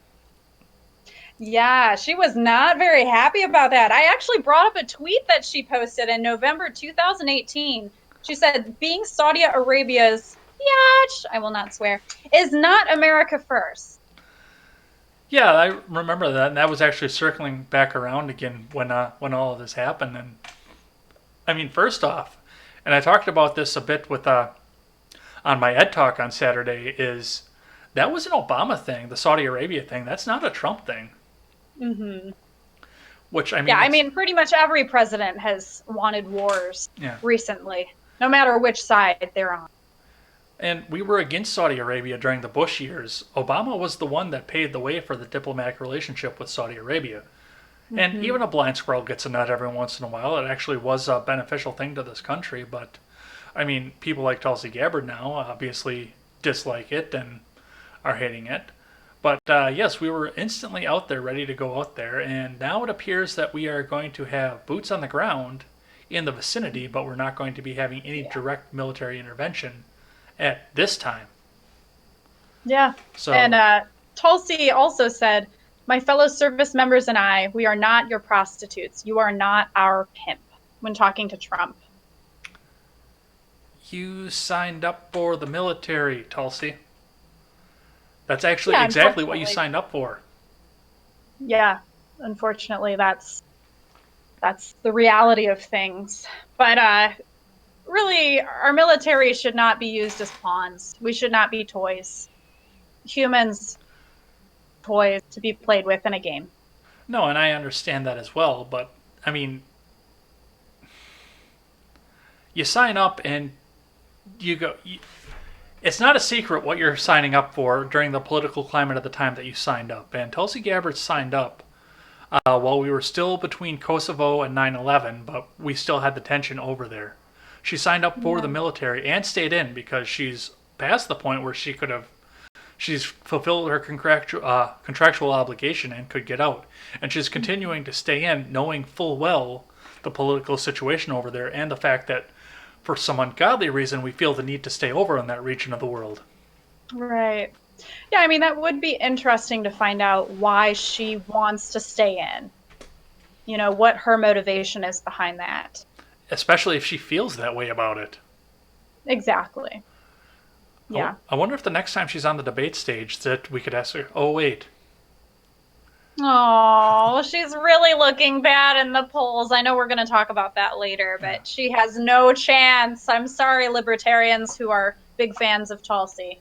Yeah, she was not very happy about that. I actually brought up a tweet that she posted in November 2018. She said, being Saudi Arabia's, yeah, I will not swear, is not America first. Yeah, I remember that, and that was actually circling back around again when all of this happened. And I mean, first off, and I talked about this a bit with on my Ed Talk on Saturday, is that was an Obama thing, the Saudi Arabia thing. That's not a Trump thing. Mm-hmm. Which I Yeah, mean, I it's mean, pretty much every president has wanted wars yeah. recently, no matter which side they're on. And we were against Saudi Arabia during the Bush years. Obama was the one that paved the way for the diplomatic relationship with Saudi Arabia. And Mm-hmm. even a blind squirrel gets a nut every once in a while. It actually was a beneficial thing to this country. But I mean, people like Tulsi Gabbard now obviously dislike it and are hating it. But yes, we were instantly out there, ready to go out there. And now it appears that we are going to have boots on the ground in the vicinity, but we're not going to be having any Yeah. direct military intervention at this time. Yeah. And So, Tulsi also said, my fellow service members and I, we are not your prostitutes. You are not our pimp when talking to Trump. you signed up for the military, Tulsi. That's actually Yeah, exactly what you unfortunately. signed up for. Yeah, unfortunately, that's the reality of things. But really, our military should not be used as pawns. We should not be toys. Humans, toys to be played with in a game. No, and I understand that as well, but I mean, you sign up and you go. It's not a secret what you're signing up for during the political climate at the time that you signed up. And Tulsi Gabbard signed up while we were still between Kosovo and 9/11, but we still had the tension over there. She signed up for the Yeah. military and stayed in because she's past the point where she's fulfilled her contractual obligation and could get out. And she's continuing to stay in, knowing full well the political situation over there and the fact that for some ungodly reason we feel the need to stay over in that region of the world. Right. Yeah, I mean, that would be interesting to find out why she wants to stay in. You know, what her motivation is behind that. Especially if she feels that way about it. Exactly. Yeah. I wonder if the next time she's on the debate stage that we could ask her, oh, wait, Oh, she's really looking bad in the polls. I know we're going to talk about that later, yeah. but she has no chance. I'm sorry, libertarians who are big fans of Tulsi.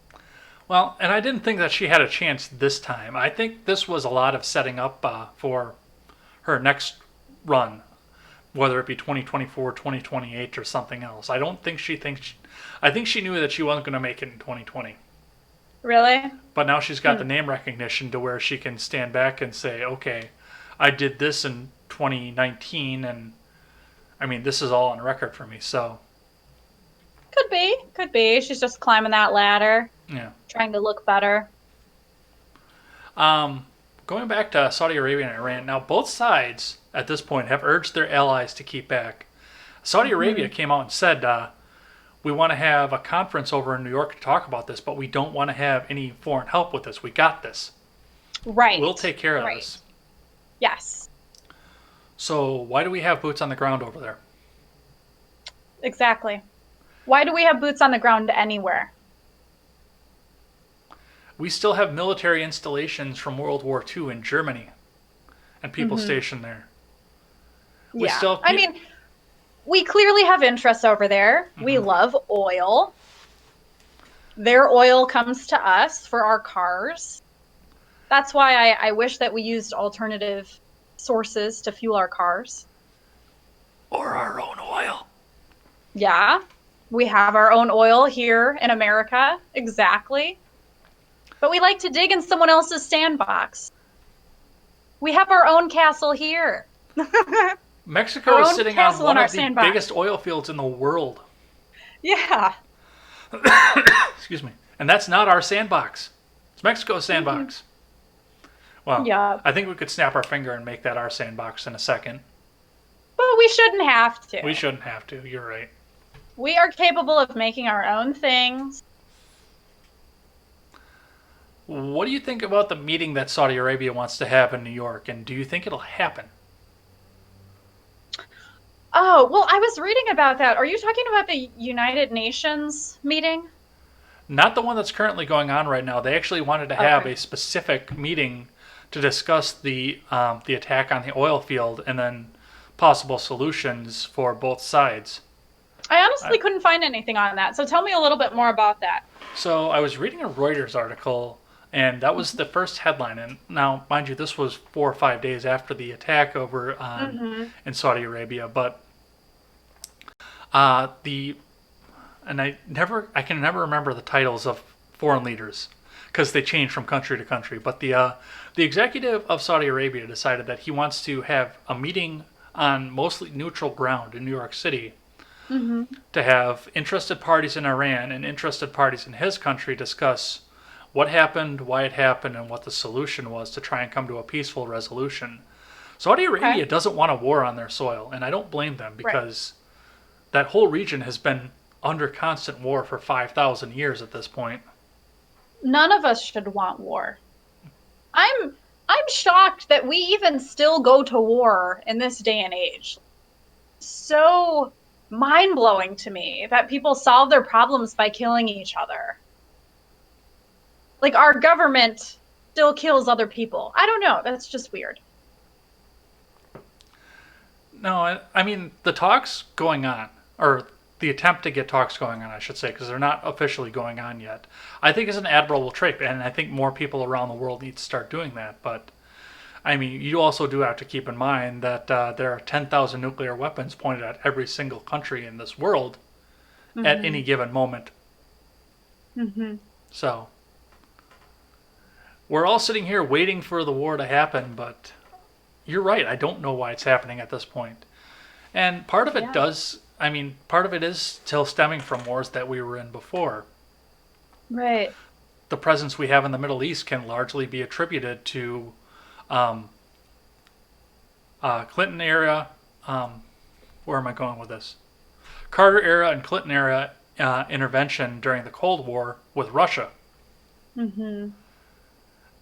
Well, and I didn't think that she had a chance this time. I think this was a lot of setting up for her next run, whether it be 2024, 2028, or something else. I don't think she thinks. I think she knew that she wasn't going to make it in 2020. Really? But now she's got Hmm. the name recognition to where she can stand back and say, okay, I did this in 2019, and I mean, this is all on record for me. So, Could be. Could be. She's just climbing that ladder, yeah. trying to look better. Going back to Saudi Arabia and Iran, now both sides at this point have urged their allies to keep back. Saudi Arabia Hmm. came out and said, we want to have a conference over in New York to talk about this, but we don't want to have any foreign help with this. We got this. Right. We'll take care of Right. this. Yes. So why do we have boots on the ground over there? Exactly. Why do we have boots on the ground anywhere? We still have military installations from World War II in Germany and people Hmm. stationed there. We Yeah. still have I mean, we clearly have interests over there. We Mhm. love oil. Their oil comes to us for our cars. That's why I wish that we used alternative sources to fuel our cars. Or our own oil. Yeah, we have our own oil here in America. Exactly. But we like to dig in someone else's sandbox. We have our own castle here. Mexico Our is own sitting on castle in one our of the sandbox. biggest oil fields in the world. Yeah. Excuse me. And that's not our sandbox. It's Mexico's Mm-hmm. sandbox. Well, Yeah. I think we could snap our finger and make that our sandbox in a second. But we shouldn't have to. We shouldn't have to. You're right. We are capable of making our own things. What do you think about the meeting that Saudi Arabia wants to have in New York? And do you think it'll happen? Oh, well, I was reading about that. Are you talking about the United Nations meeting? Not the one that's currently going on right now. They actually wanted to have Okay. a specific meeting to discuss the attack on the oil field and then possible solutions for both sides. I honestly I, couldn't find anything on that. So tell me a little bit more about that. so I was reading a Reuters article, and that was the first headline. And now, mind you, this was 4 or 5 days after the attack over Mm-hmm. in Saudi Arabia. But the and I can never remember the titles of foreign leaders because they change from country to country. But the executive of Saudi Arabia decided that he wants to have a meeting on mostly neutral ground in New York City Mm-hmm. to have interested parties in Iran and interested parties in his country discuss what happened, why it happened, and what the solution was to try and come to a peaceful resolution. Saudi Okay. Arabia doesn't want a war on their soil, and I don't blame them Right. because that whole region has been under constant war for 5,000 years at this point. None of us should want war. I'm I'm shocked that we even still go to war in this day and age. So mind-blowing to me that people solve their problems by killing each other. Like our government still kills other people. I don't know. That's just weird. No, I mean, the talks going on, or the attempt to get talks going on, I should say, because they're not officially going on yet, I think is an admirable trait, and I think more people around the world need to start doing that. But, I mean, you also do have to keep in mind that there are 10,000 nuclear weapons pointed at every single country in this world at Mm-hmm. any given moment. Mm-hmm. So, we're all sitting here waiting for the war to happen, but you're right. I don't know why it's happening at this point. And part of it Yeah. does, I mean, part of it is still stemming from wars that we were in before. Right. The presence we have in the Middle East can largely be attributed to um, Clinton era. Where am I going with this? Carter era and Clinton era intervention during the Cold War with Russia. Mm-hmm.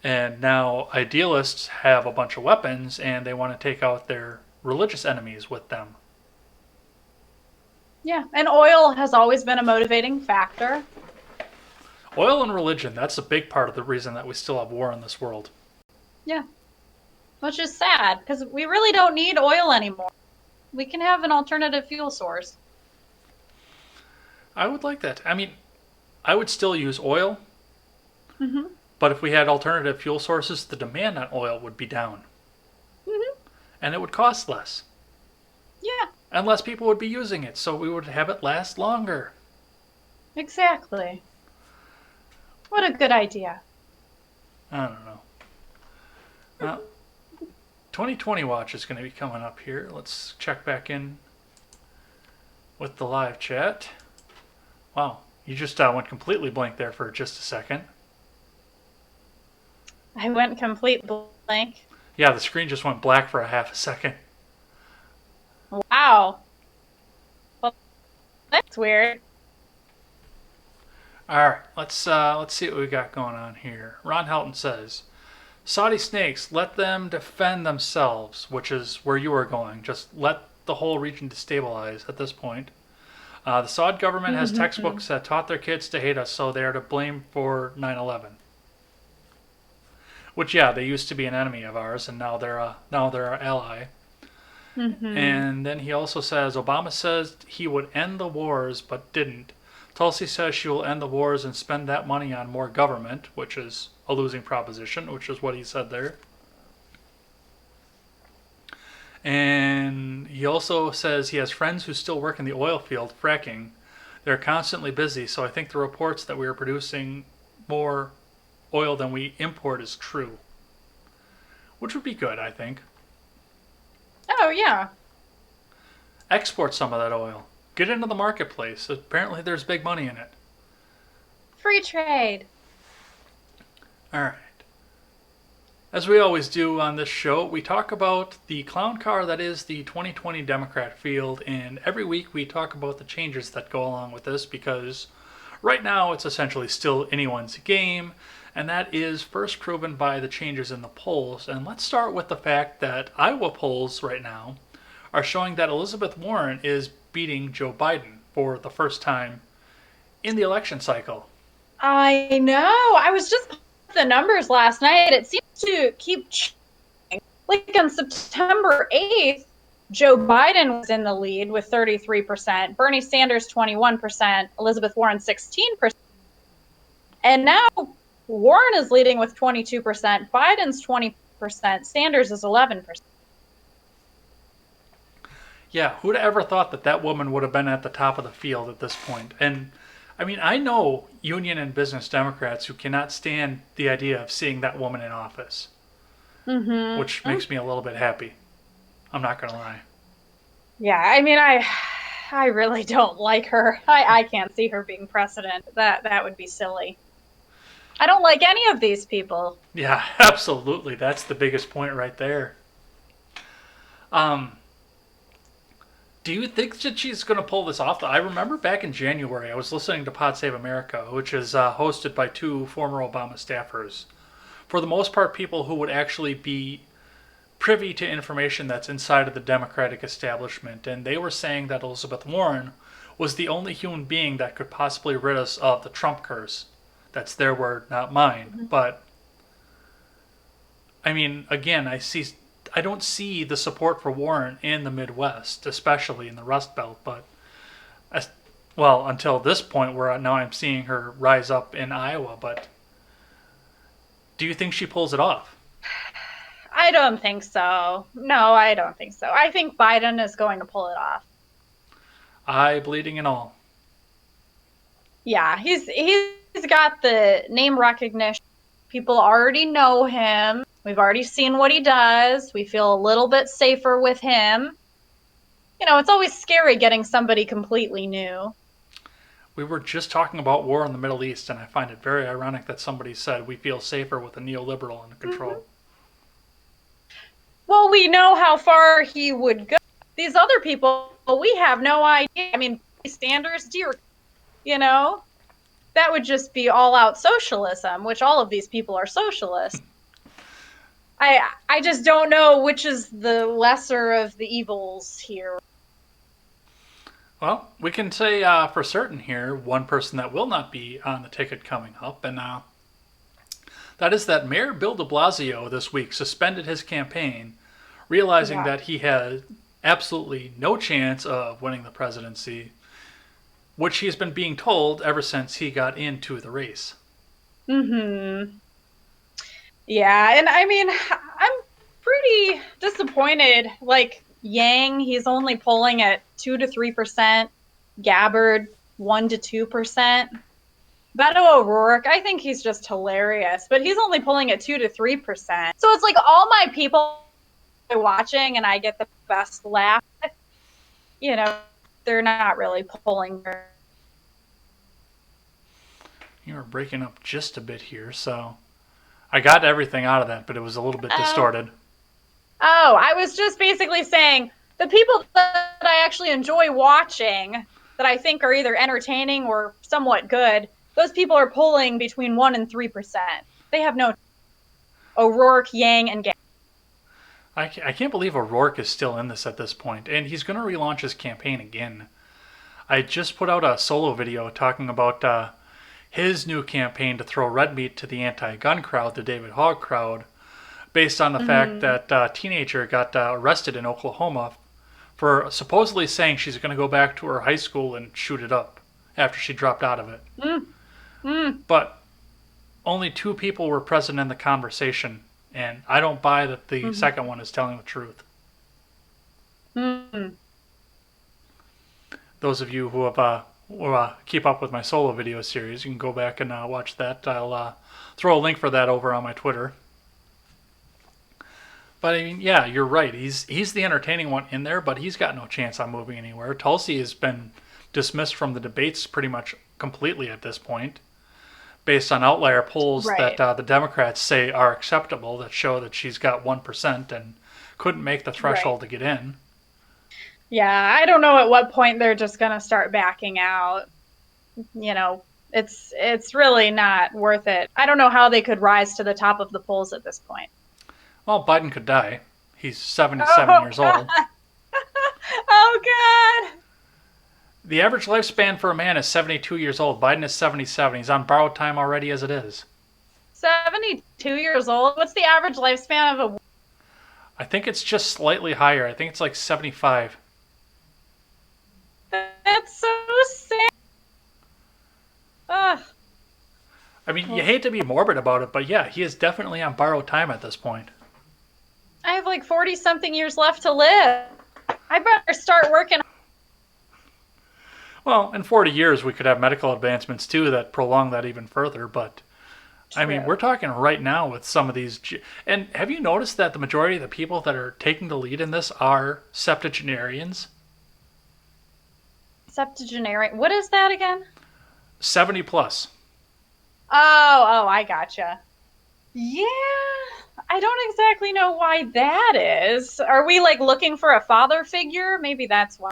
And now idealists have a bunch of weapons and they want to take out their religious enemies with them. Yeah. And oil has always been a motivating factor. Oil and religion, that's a big part of the reason that we still have war in this world. Yeah. Which is sad because we really don't need oil anymore. We can have an alternative fuel source. I would like that. I mean, I would still use oil, Mm-hmm. but if we had alternative fuel sources, the demand on oil would be down. Mm-hmm. And it would cost less. Yeah, And less people would be using it, so we would have it last longer. exactly. What a good idea. I don't know. Well, 2020 Watch is going to be coming up here. Let's check back in with the live chat. Wow, you just went completely blank there for just a second. I went complete blank. Yeah, the screen just went black for a half a second. Wow. Well, that's weird. All right, let's see what we got going on here. Ron Helton says, "Saudi snakes, let them defend themselves," which is where you were going. Just let the whole region destabilize at this point. The Saudi government has Mm-hmm. textbooks that taught their kids to hate us, so they are to blame for 9/11. Which, yeah, they used to be an enemy of ours, and now they're our ally. Mm-hmm. And then he also says Obama says he would end the wars, but didn't. Tulsi says she will end the wars and spend that money on more government, which is a losing proposition, which is what he said there. And he also says he has friends who still work in the oil field fracking. They're constantly busy, so I think the reports that we are producing more oil than we import is true, which would be good, I think. Oh, yeah. Export some of that oil. Get into the marketplace. Apparently, there's big money in it. Free trade. All right. As we always do on this show, we talk about the clown car that is the 2020 Democrat field, and every week we talk about the changes that go along with this because right now it's essentially still anyone's game, and that is first proven by the changes in the polls. And let's start with the fact that Iowa polls right now are showing that Elizabeth Warren is beating Joe Biden for the first time in the election cycle. I know. I was just the numbers last night. It seems to keep like on September 8th, Joe Biden was in the lead with 33%, Bernie Sanders 21%, Elizabeth Warren 16%. And now Warren is leading with 22%, Biden's 20%, Sanders is 11%. Yeah, who'd ever thought that that woman would have been at the top of the field at this point? And I mean, I know union and business Democrats who cannot stand the idea of seeing that woman in office, which Mm-hmm. makes me a little bit happy. I'm not going to lie. Yeah, I mean, I really don't like her. I can't see her being president. That would be silly. I don't like any of these people. Yeah, absolutely. That's the biggest point right there. Um, do you think that she's going to pull this off? I remember back in January, I was listening to Pod Save America, which is hosted by two former Obama staffers. For the most part, people who would actually be privy to information that's inside of the Democratic establishment, and they were saying that Elizabeth Warren was the only human being that could possibly rid us of the Trump curse. That's their word, not mine. Mm-hmm. But I mean, again, I don't see the support for Warren in the Midwest, especially in the Rust Belt. But well, until this point, where now I'm seeing her rise up in Iowa. But do you think she pulls it off? I don't think so. No, I don't think so. I think Biden is going to pull it off. Eye bleeding and all. Yeah, he's got the name recognition. People already know him. We've already seen what he does. We feel a little bit safer with him. You know, it's always scary getting somebody completely new. We were just talking about war in the Middle East, and I find it very ironic that somebody said we feel safer with a neoliberal in Mm-hmm. control. Well, we know how far he would go. These other people, we have no idea. I mean, Sanders, dear, you know, that would just be all out socialism, which all of these people are socialists. I just don't know which is the lesser of the evils here. Well, we can say for certain here one person that will not be on the ticket coming up, and that is that Mayor Bill de Blasio this week suspended his campaign, realizing Yeah. that he had absolutely no chance of winning the presidency, which he's been being told ever since he got into the race. Mm-hmm. Yeah, and I mean, I'm pretty disappointed. Like Yang, he's only polling at 2 to 3%. Gabbard, 1 to 2%. Beto O'Rourke, I think he's just hilarious, but he's only polling at 2 to 3%. So it's like all my people are watching, and I get the best laugh. You know, they're not really polling. You were breaking up just a bit here, so I got everything out of that, but it was a little bit Oh, distorted. oh, I was just basically saying the people that I actually enjoy watching, that I think are either entertaining or somewhat good, those people are polling between 1 and 3%. They have no O'Rourke, Yang, and Gay. I can't believe O'Rourke is still in this point, and he's going to relaunch his campaign again. I just put out a solo video talking about his new campaign to throw red meat to the anti-gun crowd, the David Hogg crowd, based on the fact Mm-hmm. that a teenager got arrested in Oklahoma for supposedly saying she's going to go back to her high school and shoot it up after she dropped out of it. Mm-hmm. But only two people were present in the conversation, and I don't buy that the Mm-hmm. second one is telling the truth. Mm, Those of you who keep up with my solo video series, you can go back and watch that. I'll throw a link for that over on my Twitter. But I mean, yeah, you're right. He's the entertaining one in there, but he's got no chance on moving anywhere. Tulsi has been dismissed from the debates pretty much completely at this point, based on outlier polls that right. the Democrats say are acceptable that show that she's got 1% and couldn't make the Right. threshold to get in. Yeah, I don't know at what point they're just going to start backing out. You know, it's really not worth it. I don't know how they could rise to the top of the polls at this point. Well, Biden could die. He's 77 Oh years old. God. Oh God. The average lifespan for a man is 72 years old. Biden is 77. He's on borrowed time already as it is. 72 years old. What's the average lifespan of a I think it's just slightly higher. I think it's like 75. That's so sad. Ugh. I mean, you hate to be morbid about it, but yeah, he is definitely on borrowed time at this point. I have like 40 something years left to live. I better start working. Well, in 40 years, we could have medical advancements too that prolong that even further, but I mean, we're True. talking right now with some of these. And have you noticed that the majority of the people that are taking the lead in this are septuagenarians? Septuagenarian. What is that again? 70 plus. Oh, I gotcha. Yeah, I don't exactly know why that is. Are we like looking for a father figure? Maybe that's why.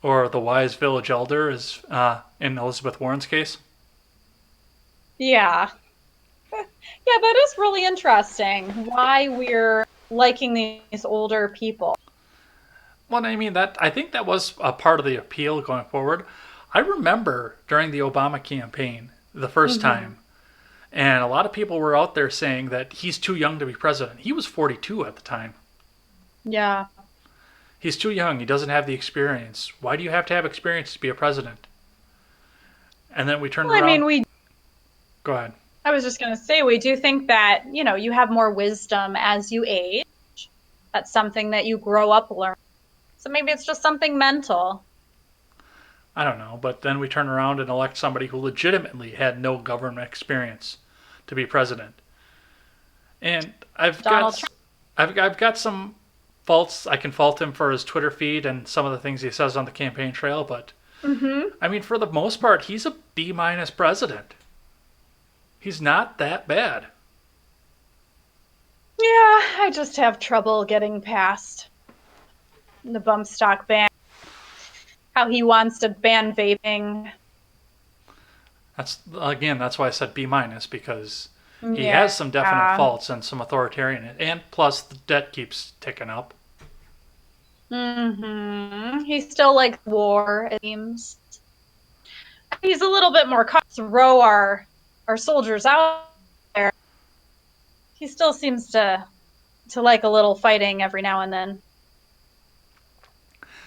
Or the wise village elder, is in Elizabeth Warren's case. Yeah. Yeah, that is really interesting. Why we're liking these older people. Well, I mean, I think that was a part of the appeal going forward. I remember during the Obama campaign, the first Hmm. time, and a lot of people were out there saying that he's too young to be president. He was 42 at the time. Yeah. He's too young. He doesn't have the experience. Why do you have to have experience to be a president? And then we turned Well, I mean, around. Go ahead. I was just going to say, we do think that, you have more wisdom as you age. That's something that you grow up learning. So maybe it's just something mental. I don't know. But then we turn around and elect somebody who legitimately had no government experience to be president. And Donald Trump. I've got some faults. I can fault him for his Twitter feed and some of the things he says on the campaign trail, but Hmm. I mean, for the most part, he's a B minus president. He's not that bad. Yeah, I just have trouble getting past the bump stock ban. How he wants to ban vaping. That's why I said B minus, because he has some definite Yeah. faults and some authoritarian, and plus the debt keeps ticking up. He still likes war, it seems. He's a little bit more cautious to throw our soldiers out there. He still seems to like a little fighting every now and then.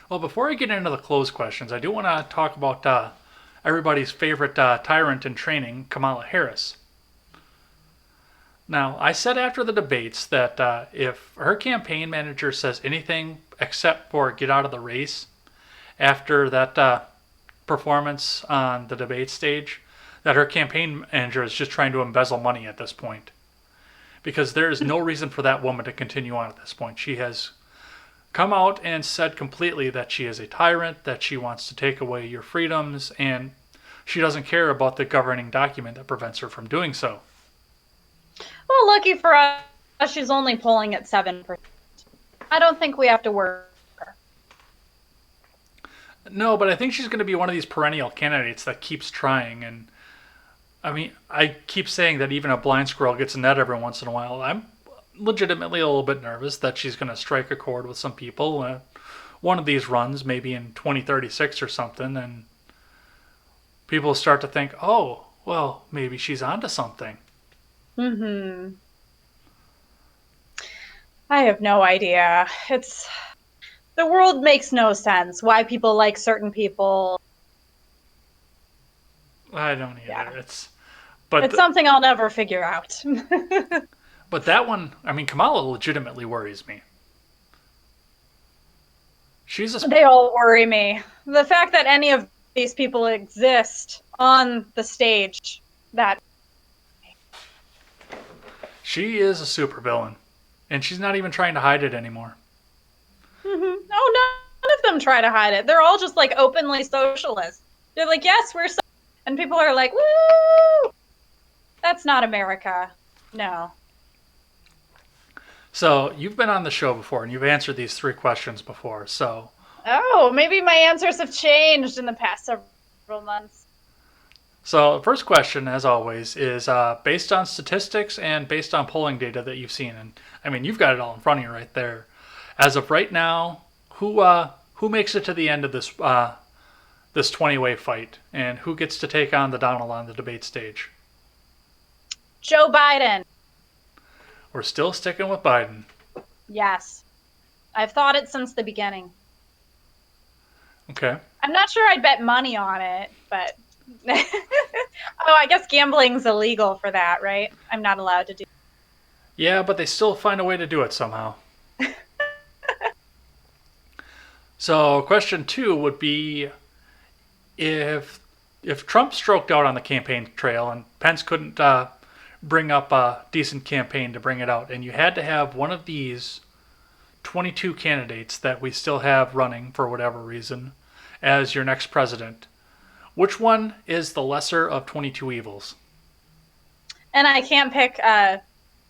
Well, before I get into the closed questions, I do want to talk about everybody's favorite tyrant in training, Kamala Harris. Now, I said after the debates that if her campaign manager says anything except for get out of the race after that performance on the debate stage, that her campaign manager is just trying to embezzle money at this point. Because there is no reason for that woman to continue on at this point. She has come out and said completely that she is a tyrant, that she wants to take away your freedoms, and she doesn't care about the governing document that prevents her from doing so. Well, lucky for us, she's only polling at 7%. I don't think we have to worry. No, but I think she's going to be one of these perennial candidates that keeps trying. And I mean, I keep saying that even a blind squirrel gets a net every once in a while. I'm legitimately a little bit nervous that she's going to strike a chord with some people. One of these runs, maybe in 2036 or something, and people start to think, oh, well, maybe she's onto something. Hmm. I have no idea. The world makes no sense. Why people like certain people. I don't Yeah. either. But It's something I'll never figure out. but that one, I mean, Kamala legitimately worries me. She's a They all worry me. The fact that any of these people exist on the stage, that. she is a supervillain, and she's not even trying to hide it anymore. Mm-hmm. Oh, none of them try to hide it. They're all just like openly socialist. They're like, yes, we're so, and people are like, woo, that's not America. No. So you've been on the show before, and you've answered these three questions before. Oh, maybe my answers have changed in the past several months. So the first question, as always, is based on statistics and based on polling data that you've seen. And I mean, you've got it all in front of you right there. As of right now, who makes it to the end of this 20-way fight, and who gets to take on the Donald on the debate stage? Joe Biden. We're still sticking with Biden. Yes. I've thought it since the beginning. Okay. I'm not sure I'd bet money on it, but oh, I guess gambling's illegal for that, right? I'm not allowed to do. Yeah, but they still find a way to do it somehow. So question 2 would be if Trump stroked out on the campaign trail and Pence couldn't bring up a decent campaign to bring it out, and you had to have one of these 22 candidates that we still have running for whatever reason as your next president, which one is the lesser of 22 evils? And I can't pick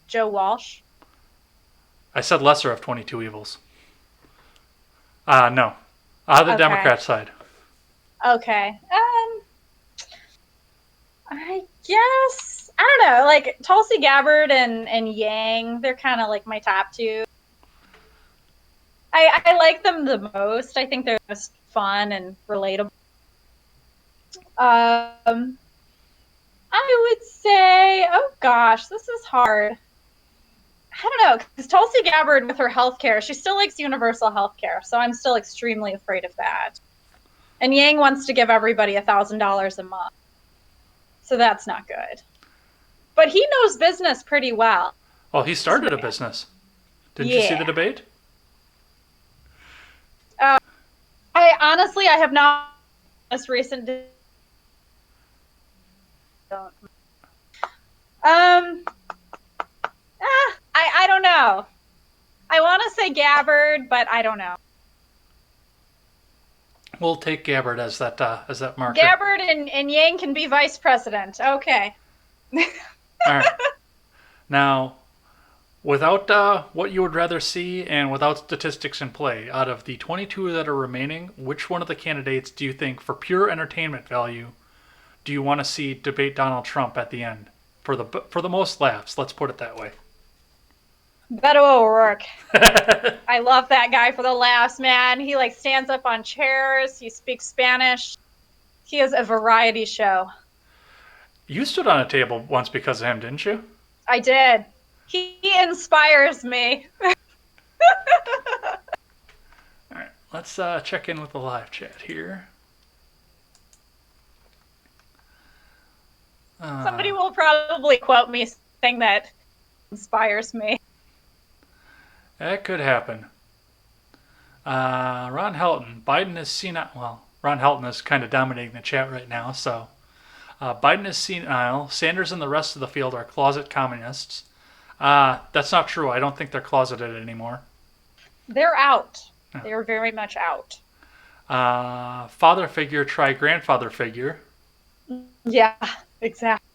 Joe Walsh. I said lesser of 22 evils. No. The Okay. Democrat side. Okay. I guess I don't know. Like Tulsi Gabbard and Yang, they're kind of like my top two. I like them the most. I think they're most fun and relatable. I would say, oh gosh, this is hard. I don't know, because Tulsi Gabbard with her healthcare, she still likes universal healthcare, so I'm still extremely afraid of that. And Yang wants to give everybody $1,000 a month, so that's not good. But he knows business pretty well. Well, he started a business. Didn't you see the debate? I honestly, I have not this recent. I don't know. I want to say Gabbard, but I don't know. We'll take Gabbard as that marker. Gabbard and Yang can be vice president. Okay. All right. Now, without what you would rather see and without statistics in play, out of the 22 that are remaining, which one of the candidates do you think, for pure entertainment value, do you want to see debate Donald Trump at the end? For the most laughs, let's put it that way. Beto O'Rourke. I love that guy for the laughs, man. He like stands up on chairs. He speaks Spanish. He is a variety show. You stood on a table once because of him, didn't you? I did. He inspires me. All right, let's check in with the live chat here. Somebody will probably quote me saying that inspires me. That could happen. Ron Helton. Biden is senile. Well, Ron Helton is kind of dominating the chat right now, so. Biden is senile. Sanders and the rest of the field are closet communists. That's not true. I don't think they're closeted anymore. They're out. Yeah. They're very much out. Father figure, try grandfather figure. Yeah, exactly.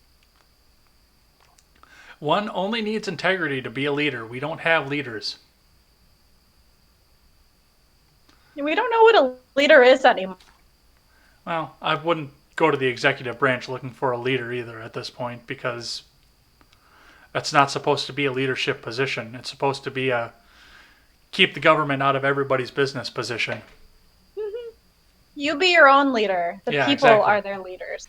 One only needs integrity to be a leader. We don't have leaders. We don't know what a leader is anymore. Well, I wouldn't go to the executive branch looking for a leader either at this point, because that's not supposed to be a leadership position. It's supposed to be a keep the government out of everybody's business position. Mm-hmm. You be your own leader. The people are their leaders.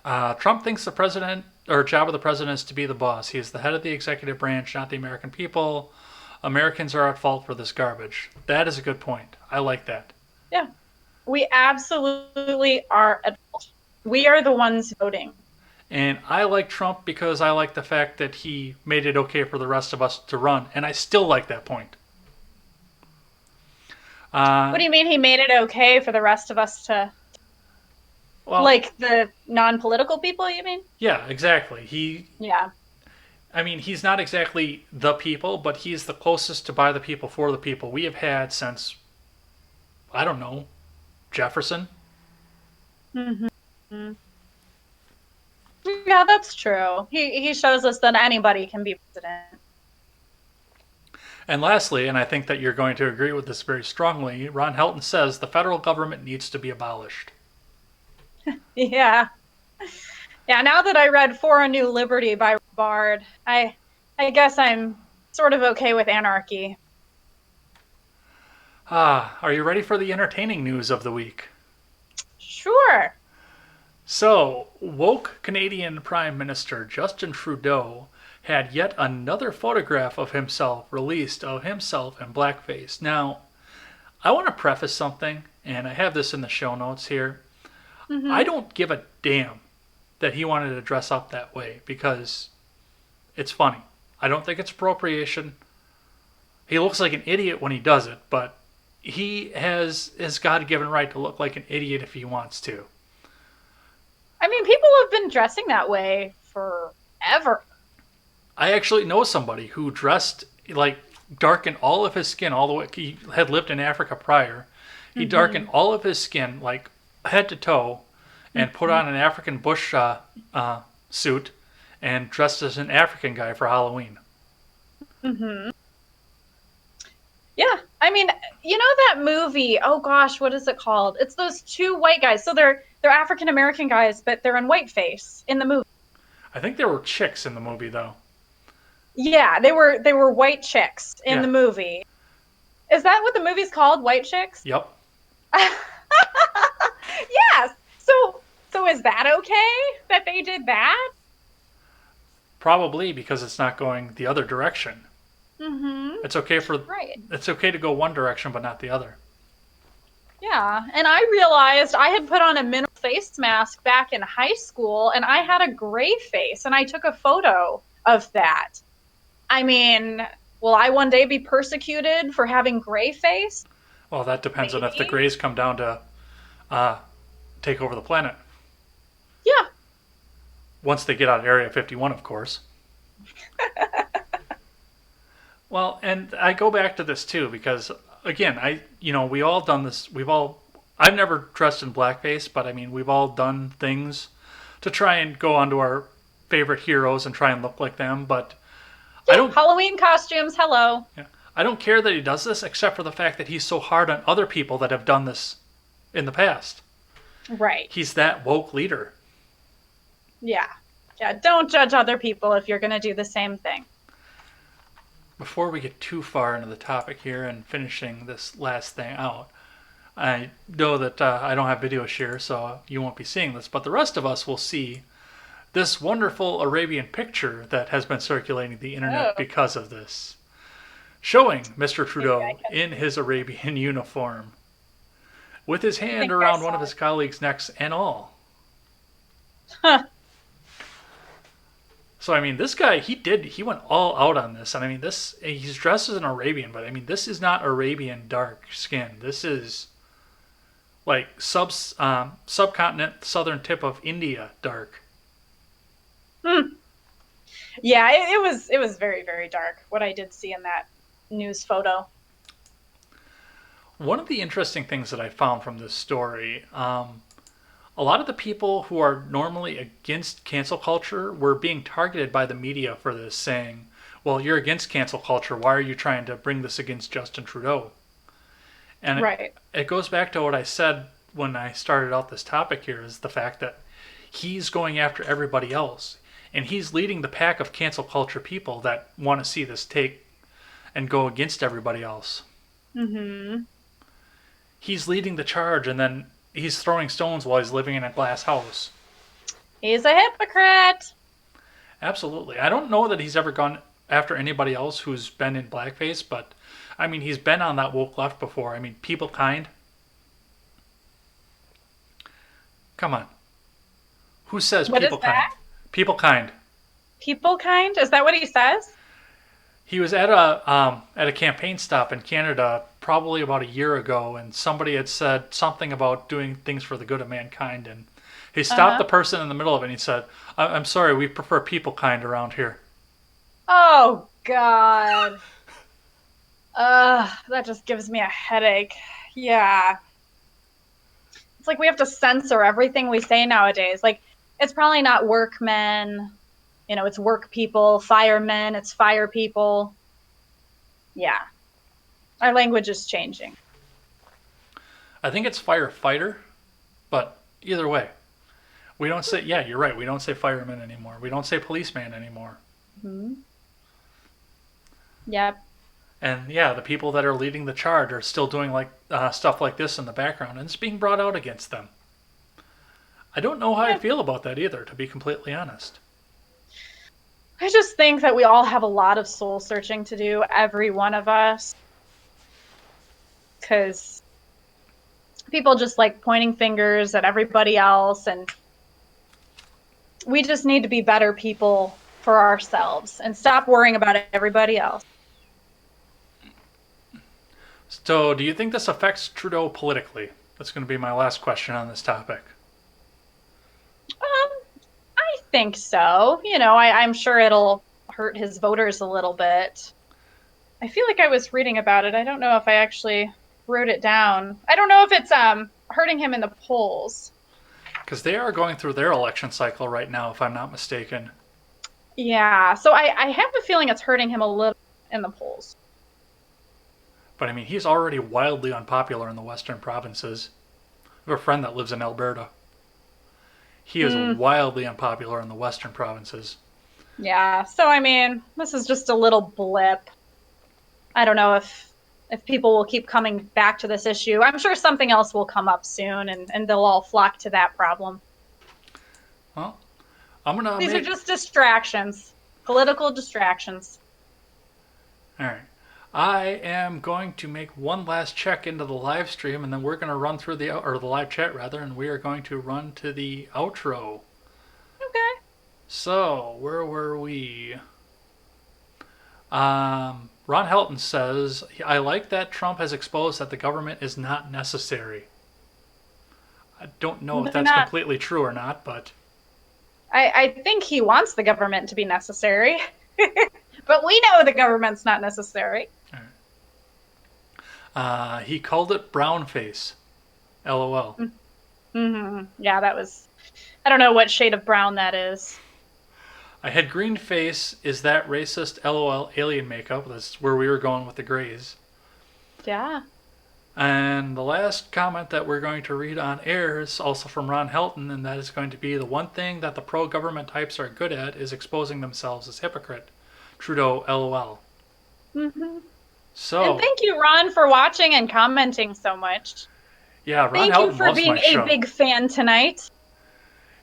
Trump thinks the president, or job of the president, is to be the boss. He is the head of the executive branch, not the American people. Americans are at fault for this garbage. That is a good point. I like that. Yeah. We absolutely are at fault. We are the ones voting. And I like Trump because I like the fact that he made it okay for the rest of us to run. And I still like that point. What Uh, do you mean he made it okay for the rest of us to well, like the non-political people, you mean? yeah, exactly. Yeah. I mean, he's not exactly the people, but he's the closest to by the people for the people we have had since, I don't know, Jefferson. Mm-hmm. Yeah, that's true. He shows us that anybody can be president. And lastly, and I think that you're going to agree with this very strongly, Ron Helton says the federal government needs to be abolished. Yeah. Yeah, now that I read For a New Liberty by Bard, I guess I'm sort of okay with anarchy. Are you ready for the entertaining news of the week? Sure. So, woke Canadian Prime Minister Justin Trudeau had yet another photograph of himself released of himself in blackface. Now, I want to preface something, and I have this in the show notes here. I Mm-hmm. don't give a damn that he wanted to dress up that way because it's funny. I don't think it's appropriation. He looks like an idiot when he does it, but he has his God given right to look like an idiot if he wants to. I mean, people have been dressing that way forever. I actually know somebody who dressed like darkened all of his skin all the way. He had lived in Africa prior. He darkened Mm-hmm. all of his skin, like head to toe, and put Mm-hmm. on an African bush suit and dressed as an African guy for Halloween. Mm-hmm. Yeah. I mean, you know that movie, oh gosh, what is it called? It's those two white guys. So they're African American guys, but they're in whiteface in the movie. I think there were chicks in the movie though. Yeah, they were white chicks in Yeah. the movie. Is that what the movie's called? White chicks? Yep. Yes. So is that okay that they did that? Probably because it's not going the other direction. Mm-hmm. It's okay for Right. it's okay to go one direction but not the other. Yeah. And I realized I had put on a mineral face mask back in high school and I had a gray face and I took a photo of that. I mean, will I one day be persecuted for having gray face? Well, that depends on if the Maybe. Greys come down to uh, take over the planet. Yeah. Once they get out of Area 51, of course. Well, and I go back to this too because again, we all done this. I've never dressed in blackface, but I mean, we've all done things to try and go onto our favorite heroes and try and look like them. But I Yeah. don't, Halloween costumes. Hello. yeah, I don't care that he does this, except for the fact that he's so hard on other people that have done this in the past. Right. He's that woke leader. Yeah. Yeah. Don't judge other people if you're going to do the same thing. Before we get too far into the topic here and finishing this last thing out, I know that I don't have video share, so you won't be seeing this, but the rest of us will see this wonderful Arabian picture that has been circulating the internet Oh, because of this, showing Mr. maybe I Trudeau can. in his Arabian uniform with his I hand think I around one of saw his colleagues' necks and all. it. So I mean, this guy he went all out on this, and I mean he's dressed as an Arabian, but I mean this is not Arabian dark skin. This is like subcontinent southern tip of India dark. Hmm. Yeah, it was very very dark what I did see in that news photo. One of the interesting things that I found from this story, a lot of the people who are normally against cancel culture were being targeted by the media for this, saying, "Well, you're against cancel culture. Why are you trying to bring this against Justin Trudeau?" And Right. it goes back to what I said when I started out this topic here is the fact that he's going after everybody else. And he's leading the pack of cancel culture people that want to see this take and go against everybody else. Mhm. He's leading the charge and then he's throwing stones while he's living in a glass house. He's a hypocrite. Absolutely. I don't know that he's ever gone after anybody else who's been in blackface, but I mean, he's been on that woke left before. I mean, people kind. Come on. Who says What is people kind? that? People kind. People kind? Is that what he says? He was at a campaign stop in Canada probably about a year ago, and somebody had said something about doing things for the good of mankind, and he stopped Uh-huh. the person in the middle of it and he said, I'm sorry, we prefer people kind around here. Oh God. That just gives me a headache. Yeah. It's like we have to censor everything we say nowadays. Like it's probably not workmen, it's work people, firemen, it's fire people. Yeah. Our language is changing. I think it's firefighter, but either way, we don't say, yeah, you're right, we don't say fireman anymore. We don't say policeman anymore. Hmm. Yep. And yeah, the people that are leading the charge are still doing like stuff like this in the background, and it's being brought out against them. I don't know how I Yeah. feel about that either, to be completely honest. I just think that we all have a lot of soul searching to do, every one of us, because people just like pointing fingers at everybody else. And we just need to be better people for ourselves and stop worrying about everybody else. So, do you think this affects Trudeau politically? That's going to be my last question on this topic. Um, I think so. I'm sure it'll hurt his voters a little bit. I feel like I was reading about it. I don't know if I actually wrote it down. I don't know if it's hurting him in the polls. Because they are going through their election cycle right now, if I'm not mistaken. Yeah, so I have a feeling it's hurting him a little in the polls. But I mean, he's already wildly unpopular in the western provinces. I have a friend that lives in Alberta. He is Mm, wildly unpopular in the western provinces. yeah, so I mean, this is just a little blip. I don't know if people will keep coming back to this issue. I'm sure something else will come up soon, and they'll all flock to that problem. Well, I'm going to These are make. just distractions, political distractions. Alright. I am going to make one last check into the live stream, and then we're going to run through the live chat rather, and we are going to run to the outro. Okay. So, where were we? Ron Helton says, I like that Trump has exposed that the government is not necessary. I don't know if They're that's not. completely true or not, but I think he wants the government to be necessary, but we know the government's not necessary. he called it brown face. LOL. Mm-hmm. Yeah, that was. I don't know what shade of brown that is. I had green face. Is that racist? LOL. Alien makeup. That's where we were going with the grays. Yeah. And the last comment that we're going to read on air is also from Ron Helton, and that is going to be the one thing that the pro government types are good at is exposing themselves as hypocrite. Trudeau, LOL. Mm-hmm. And So, thank you, Ron, for watching and commenting so much. yeah, Ron Thank you Helton for loves being my a show. big fan tonight.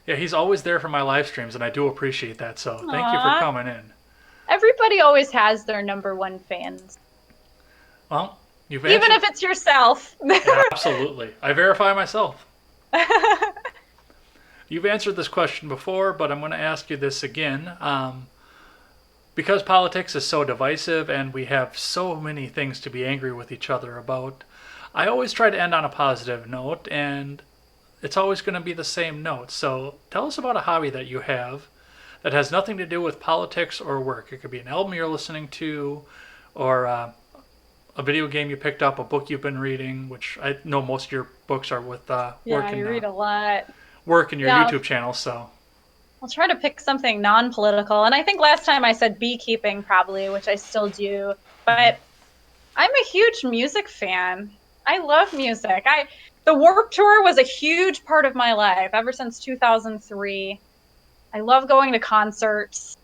Yeah, he's always there for my live streams, and I do appreciate that. So, thank you for Aw. coming in. Everybody always has their number one fans, Well, you've even answered. if it's yourself. Yeah, absolutely. I verify myself. You've answered this question before, but I'm going to ask you this again. Because politics is so divisive and we have so many things to be angry with each other about, I always try to end on a positive note, and it's always going to be the same note. So tell us about a hobby that you have that has nothing to do with politics or work. It could be an album you're listening to, or a video game you picked up, a book you've been reading, which I know most of your books are with Yeah, you read a lot. work and your Yeah, YouTube channel. So I'll try to pick something non-political. And I think last time I said beekeeping probably, which I still do. But I'm a huge music fan. I love music. The Warped Tour was a huge part of my life ever since 2003. I love going to concerts.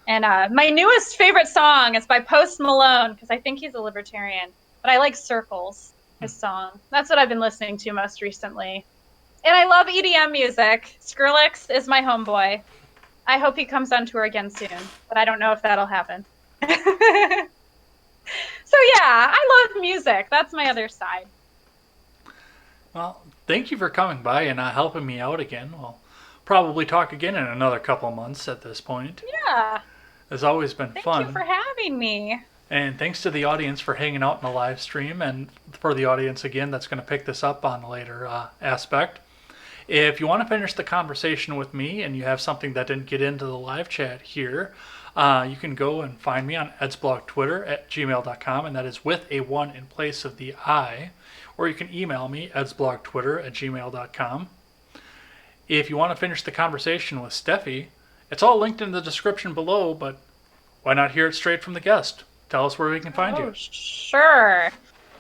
And my newest favorite song is by Post Malone because I think he's a libertarian. But I like Circles, his song. That's what I've been listening to most recently. And I love EDM music. Skrillex is my homeboy. I hope he comes on tour again soon, but I don't know if that'll happen. So yeah, I love music. That's my other side. well, thank you for coming by and helping me out again. We'll probably talk again in another couple months at this point. Yeah. It's always been Thank you fun. for having me. And thanks to the audience for hanging out in the live stream, and for the audience again that's going to pick this up on a later aspect. If you want to finish the conversation with me and you have something that didn't get into the live chat here, you can go and find me on edsblogtwitter at gmail.com, and that is with a 1 in place of the I. Or you can email me, edsblogtwitter at gmail.com. If you want to finish the conversation with Steffi, it's all linked in the description below, but why not hear it straight from the guest? Tell us where we can find you. Sure.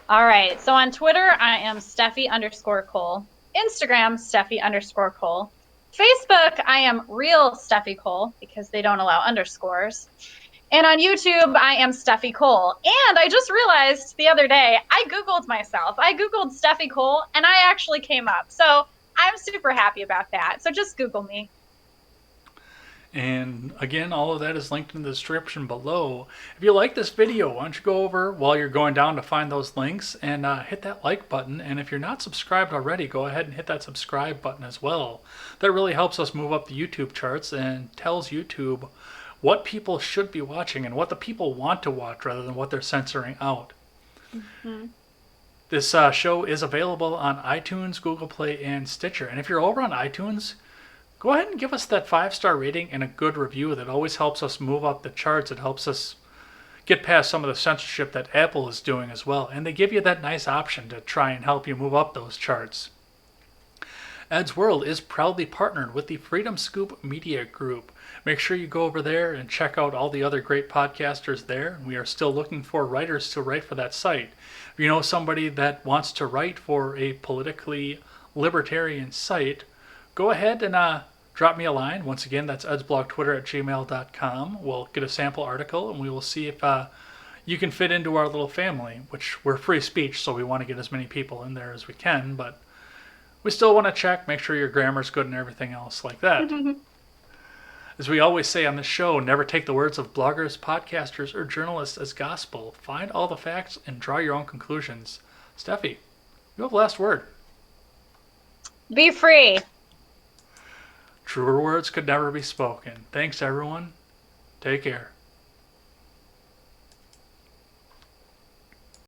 All right. So on Twitter, I am Steffi_Cole. Instagram, Steffi_Cole. Facebook, I am real Steffi Cole because they don't allow underscores. And on YouTube, I am Steffi Cole. And I just realized the other day, I Googled myself. I Googled Steffi Cole, and I actually came up. So I'm super happy about that. So just Google me. And again, all of that is linked in the description below. If you like this video, why don't you go over while you're going down to find those links and hit that like button. And if you're not subscribed already, go ahead and hit that subscribe button as well. That really helps us move up the YouTube charts and tells YouTube what people should be watching and what the people want to watch rather than what they're censoring out. Mm-hmm. This show is available on iTunes, Google Play, and Stitcher. And if you're over on iTunes, go ahead and give us that 5-star rating and a good review. That always helps us move up the charts. It helps us get past some of the censorship that Apple is doing as well. And they give you that nice option to try and help you move up those charts. Ed's World is proudly partnered with the Freedom Scoop Media Group. Make sure you go over there and check out all the other great podcasters there. We are still looking for writers to write for that site. If you know somebody that wants to write for a politically libertarian site, go ahead and drop me a line. Once again, that's edsblogtwitter at gmail.com. We'll get a sample article, and we will see if you can fit into our little family, which we're free speech, so we want to get as many people in there as we can, but we still want to check, make sure your grammar's good and everything else like that. As we always say on this show, never take the words of bloggers, podcasters, or journalists as gospel. Find all the facts and draw your own conclusions. Steffi, you have the last word. Be free. Truer words could never be spoken. Thanks, everyone. Take care.